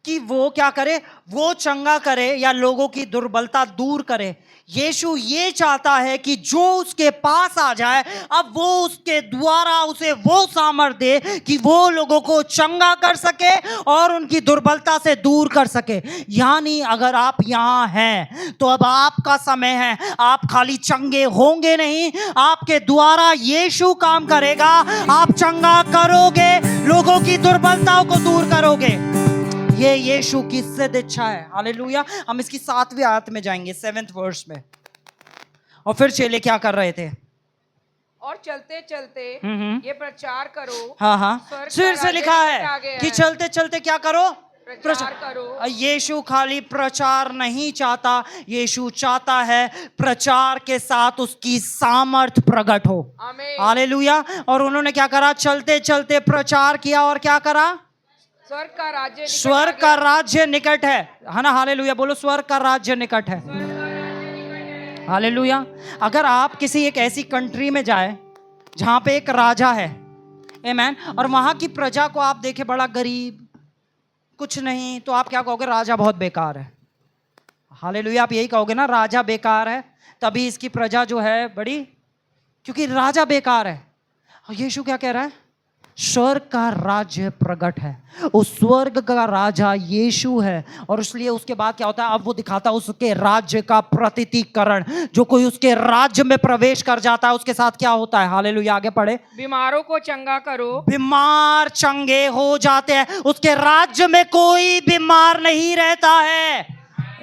कि वो क्या करे, वो चंगा करे या लोगों की दुर्बलता दूर करे। यीशु ये चाहता है कि जो उसके पास आ जाए, अब वो उसके द्वारा उसे वो सामर्थ दे कि वो लोगों को चंगा कर सके और उनकी दुर्बलता से दूर कर सके। यानी अगर आप यहाँ हैं तो अब आपका समय है। आप खाली चंगे होंगे नहीं, आपके द्वारा यीशु काम करेगा। आप चंगा करोगे, लोगों की दुर्बलताओं को दूर करोगे। ये यीशु की सिद्ध इच्छा है। हालेलुया। हम इसकी 7वीं आयत में जाएंगे, 7th वर्स में। और फिर चेले क्या कर रहे थे? और चलते चलते ये प्रचार करो। फिर से लिखा है कि चलते चलते क्या करो, प्रचार करो। यीशु खाली प्रचार नहीं चाहता, यीशु चाहता है प्रचार के साथ उसकी सामर्थ प्रकट हो। हालेलुया। और उन्होंने क्या करा, चलते चलते प्रचार किया और क्या करा, स्वर्ग का राज्य निकट है ना। हालेलुया। बोलो स्वर्ग का राज्य निकट है। हालेलुया। अगर आप किसी एक ऐसी कंट्री में जाए जहां पे एक राजा है, आमीन, और वहां की प्रजा को आप देखें बड़ा गरीब, कुछ नहीं, तो आप क्या कहोगे, राजा बहुत बेकार है। हालेलुया। आप यही कहोगे ना, राजा बेकार है, तभी इसकी प्रजा जो है बड़ी, क्योंकि राजा बेकार है। और यीशु क्या कह रहा है, स्वर्ग का राज्य प्रकट है। उस स्वर्ग का राजा यीशु है। और इसलिए उसके बाद क्या होता है, अब वो दिखाता है उसके राज्य का प्रतीकीकरण। जो कोई उसके राज्य में प्रवेश कर जाता है उसके साथ क्या होता है। हालेलुया। आगे पढ़े। बीमारों को चंगा करो। बीमार चंगे हो जाते हैं। उसके राज्य में कोई बीमार नहीं रहता है।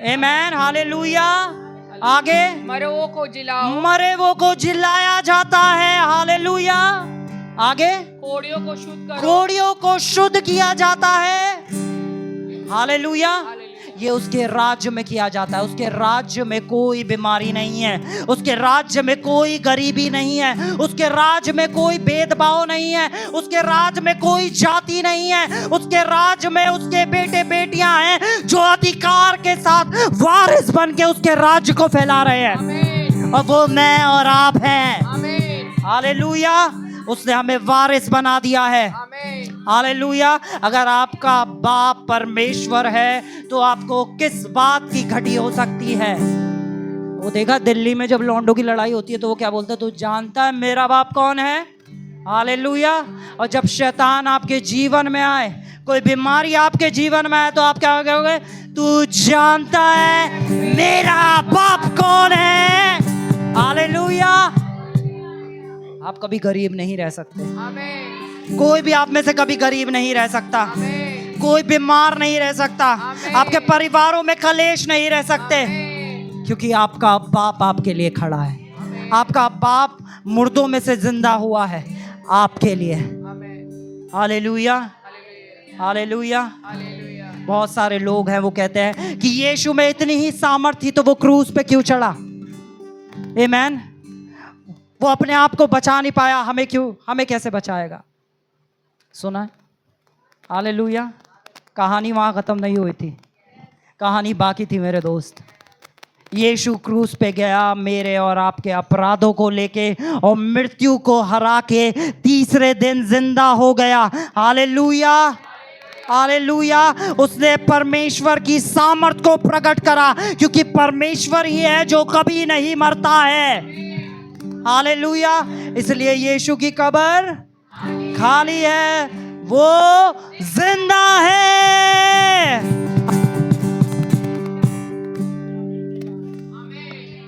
आमीन। हालेलुया। आगे। मरे वो को जिलाओ। मरे वो को जिलाया जाता है। हालेलुया। आगे। कोड़ियों को शुद्ध करो। कोड़ियों को शुद्ध किया जाता है। हालेलुया। ये उसके राज्य में किया जाता है। उसके राज्य में कोई बीमारी नहीं है, उसके राज्य में कोई गरीबी नहीं है, उसके राज्य में कोई भेदभाव नहीं है, उसके राज्य में कोई जाति नहीं है। उसके राज्य में उसके बेटे बेटियां हैं जो अधिकार के साथ वारिस बन के उसके राज्य को फैला रहे हैं। और वो मैं और आप हैं। हालेलुया। उसने हमें वारिस बना दिया है। हालेलुया। अगर आपका बाप परमेश्वर है तो आपको किस बात की घटी हो सकती है। वो देखा दिल्ली में जब लौंडों की लड़ाई होती है तो वो क्या बोलता है, तू जानता है मेरा बाप कौन है। हालेलुया। और जब शैतान आपके जीवन में आए, कोई बीमारी आपके जीवन में आए, तो आप क्या कहोगे, तू जानता है मेरा बाप कौन है। हालेलुया। आप कभी गरीब नहीं रह सकते। कोई भी आप में से कभी गरीब नहीं रह सकता। कोई बीमार नहीं रह सकता। आपके परिवारों में कलेश नहीं रह सकते। क्योंकि आपका बाप आपके लिए खड़ा है। आपका बाप मुर्दों में से जिंदा हुआ है आपके लिए। Hallelujah, hallelujah. बहुत सारे लोग हैं वो कहते हैं कि यीशु में इतनी ही सामर्थ थी तो वो क्रूस पे क्यों चढ़ा। आमीन। वो अपने आप को बचा नहीं पाया, हमें क्यों, हमें कैसे बचाएगा। सुना। हालेलुया। कहानी वहां खत्म नहीं हुई थी, कहानी बाकी थी मेरे दोस्त। यीशु क्रूस पे गया मेरे और आपके अपराधों को लेके और मृत्यु को हरा के तीसरे दिन जिंदा हो गया। Hallelujah, hallelujah. उसने परमेश्वर की सामर्थ को प्रकट करा, क्योंकि परमेश्वर ही है जो कभी नहीं मरता है। हालेलुया। इसलिए यीशु की कब्र खाली है, वो जिंदा है।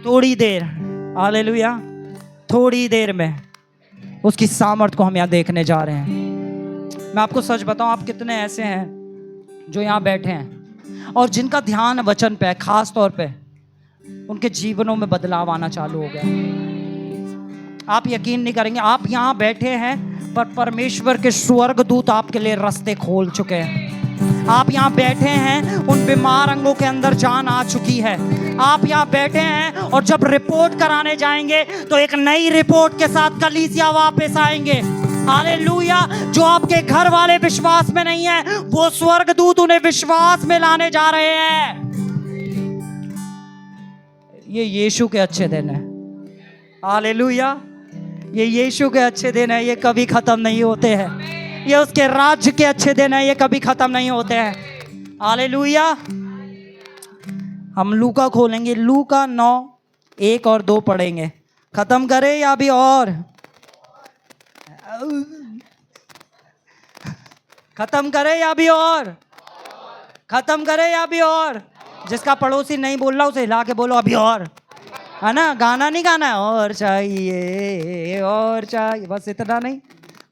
थोड़ी देर, हालेलुया, थोड़ी देर में उसकी सामर्थ को हम यहाँ देखने जा रहे हैं। मैं आपको सच बताऊं, आप कितने ऐसे हैं जो यहाँ बैठे हैं और जिनका ध्यान वचन पे है, खास तौर पे उनके जीवनों में बदलाव आना चालू हो गया। आप यकीन नहीं करेंगे, आप यहाँ बैठे हैं पर परमेश्वर के स्वर्गदूत आपके लिए रास्ते खोल चुके हैं। आप यहाँ बैठे हैं, उन बीमार अंगों के अंदर जान आ चुकी है। आप यहाँ बैठे हैं और जब रिपोर्ट कराने जाएंगे तो एक नई रिपोर्ट के साथ कलीसिया वापस आएंगे। हालेलुया। जो आपके घर वाले विश्वास में नहीं है, वो स्वर्गदूत उन्हें विश्वास में लाने जा रहे हैं। ये यीशु के अच्छे दिन है। हालेलुया। ये यीशु के अच्छे दिन है, ये कभी खत्म नहीं होते हैं। ये उसके राज्य के अच्छे दिन है, ये कभी खत्म नहीं होते हैं। हालेलुया। हम लूका खोलेंगे, लूका 9:1 और 2 पढ़ेंगे। खत्म करें या अभी और? खत्म करें या अभी और? खत्म करें या अभी और? जिसका पड़ोसी नहीं बोल रहा उसे हिला के बोलो अभी और, है ना। गाना नहीं गाना है, और चाहिए और चाहिए, बस इतना नहीं।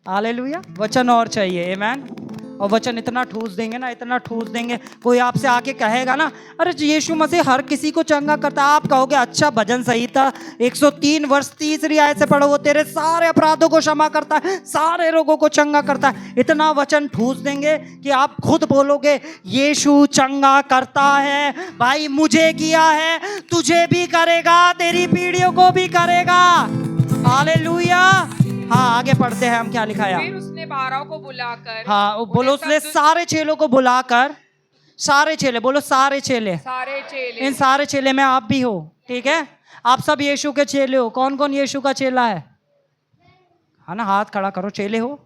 हालेलुया। वचन और चाहिए। आमीन। और वचन इतना ठूस देंगे ना, इतना ठूस देंगे, कोई आपसे आके कहेगा ना अरे यीशु मसीह हर किसी को चंगा करता है, आप कहोगे अच्छा भजन संहिता 103 वर्ष 3 आयत से पढ़ो, वो तेरे सारे अपराधों को क्षमा करता है, सारे रोगों को चंगा करता है। इतना वचन ठूस देंगे कि आप खुद बोलोगे यीशु चंगा करता है। भाई मुझे किया है, तुझे भी करेगा, तेरी पीढ़ियों को भी करेगा। हालेलुया। हाँ, आगे पढ़ते हैं हम, क्या लिखा है। फिर उसने 12 को बुलाकर, हाँ बोलो, उसने सारे चेलों को बुलाकर, सारे चेले बोलो, सारे चेले, सारे चेले, इन सारे चेले में आप भी हो, ठीक है। आप सब यीशु के चेले हो। कौन कौन यीशु का चेला है ना, हाथ खड़ा करो। चेले हो?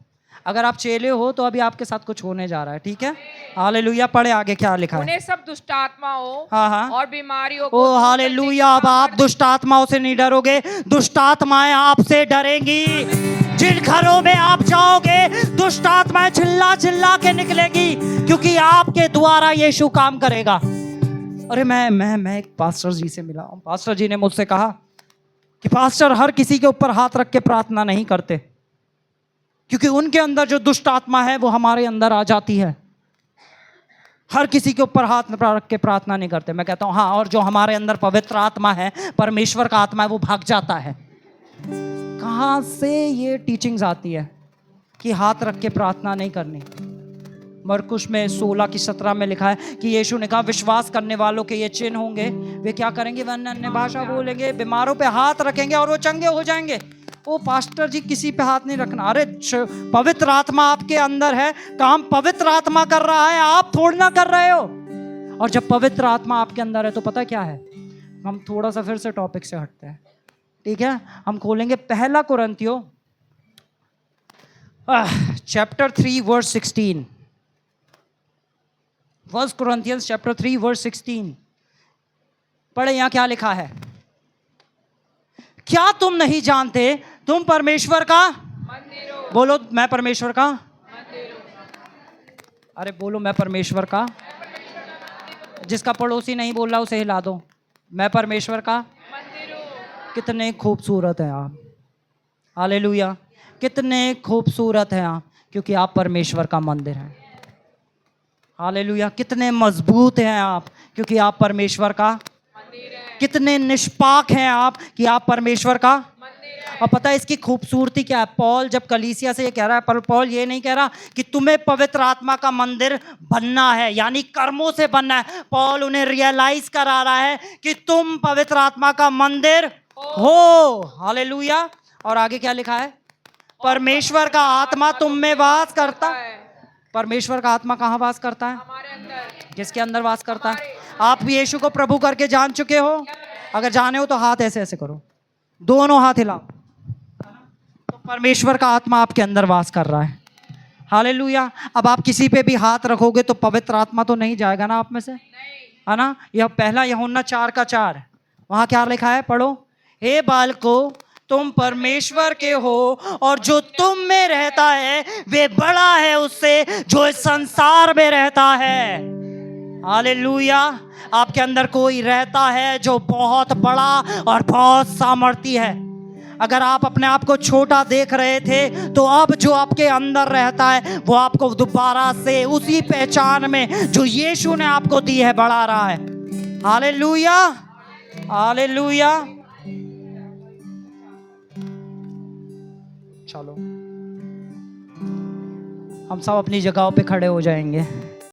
अगर आप चेले हो तो अभी आपके साथ कुछ होने जा रहा है, ठीक है। हालेलुया। पढ़े आगे, क्या लिखा है। उन्हें सब दुष्ट आत्माओं हाँ और बीमारियों को, ओ हालेलुया। अब आप दुष्ट आत्माओं से नहीं डरोगे, दुष्ट आत्माएं आपसे डरेंगी। जिन घरों में आप जाओगे दुष्ट आत्माएं चिल्ला चिल्ला के निकलेगी, क्योंकि आपके द्वारा यीशु काम करेगा। अरे मैं एक पास्टर जी से मिला हूं। पास्टर जी ने मुझसे कहा कि पास्टर हर किसी के ऊपर हाथ रख के प्रार्थना नहीं करते, क्योंकि उनके अंदर जो दुष्ट आत्मा है वो हमारे अंदर आ जाती है। हर किसी के ऊपर हाथ रख के प्रार्थना नहीं करते। मैं कहता हूं हाँ, और जो हमारे अंदर पवित्र आत्मा है, परमेश्वर का आत्मा है, वो भाग जाता है। कहां से ये टीचिंग्स आती है कि हाथ रख के प्रार्थना नहीं करनी। मरकुश में 16:17 में लिखा है कि यीशु ने कहा विश्वास करने वालों के ये चिन्ह होंगे, वे क्या करेंगे, वे अन्य भाषा बोलेंगे, बीमारों पे हाथ रखेंगे और वो चंगे हो जाएंगे। ओ पास्टर जी किसी पे हाथ नहीं रखना। अरे पवित्र आत्मा आपके अंदर है, काम पवित्र आत्मा कर रहा है, आप थोड़ा ना कर रहे हो। और जब पवित्र आत्मा आपके अंदर है तो पता क्या है, हम थोड़ा सा फिर से टॉपिक से हटते हैं, ठीक है। हम खोलेंगे 1 कुरिन्थियों chapter 3 verse 16। 1 Corinthians chapter 3 verse 16 पढ़े। यहां क्या लिखा है। क्या तुम नहीं जानते तुम परमेश्वर का मंदिर हो। बोलो मैं परमेश्वर का मंदिर हूं। अरे बोलो मैं परमेश्वर का। जिसका पड़ोसी नहीं बोल रहा उसे हिला दो, मैं परमेश्वर का मंदिर हूं। कितने खूबसूरत हैं आप। हालेलुया। कितने खूबसूरत हैं आप, क्योंकि आप परमेश्वर का मंदिर हैं। हालेलुया। कितने मजबूत हैं आप, क्योंकि आप परमेश्वर का मंदिर हैं। कितने निष्पाक हैं आप कि आप परमेश्वर का। और पता है इसकी खूबसूरती क्या है? पौल जब कलीसिया से ये कह रहा है, पर पौल ये नहीं कह रहा कि तुम्हें पवित्र आत्मा का मंदिर बनना है, यानी कर्मों से बनना है। पौल उन्हें रियलाइज करा रहा है कि तुम पवित्र आत्मा का मंदिर हो। हालेलुया। और आगे क्या लिखा है? परमेश्वर का आत्मा तुम में वास करता है। परमेश्वर का आत्मा कहाँ वास करता है? हमारे अंदर। किसके अंदर वास करता है? आप यीशु को प्रभु करके जान चुके हो? अगर जाने हो तो हाथ ऐसे ऐसे करो, दोनों हाथ हिलाओ। तो परमेश्वर का आत्मा आपके अंदर वास कर रहा है। हालेलुया। अब आप किसी पे भी हाथ रखोगे तो पवित्र आत्मा तो नहीं जाएगा ना आप में से, है ना? यह पहला यूहन्ना 4:4, वहां क्या लिखा है? पढ़ो। हे बालकों, तुम परमेश्वर के हो और जो तुम में रहता है वे बड़ा है उससे जो इस संसार में रहता है। हालेलुया। आपके अंदर कोई रहता है जो बहुत बड़ा और बहुत सामर्थी है। अगर आप अपने आप को छोटा देख रहे थे तो अब जो आपके अंदर रहता है वो आपको दोबारा से उसी पहचान में जो यीशु ने आपको दी है बढ़ा रहा है। Hallelujah, hallelujah. चलो हम सब अपनी जगहों पे खड़े हो जाएंगे।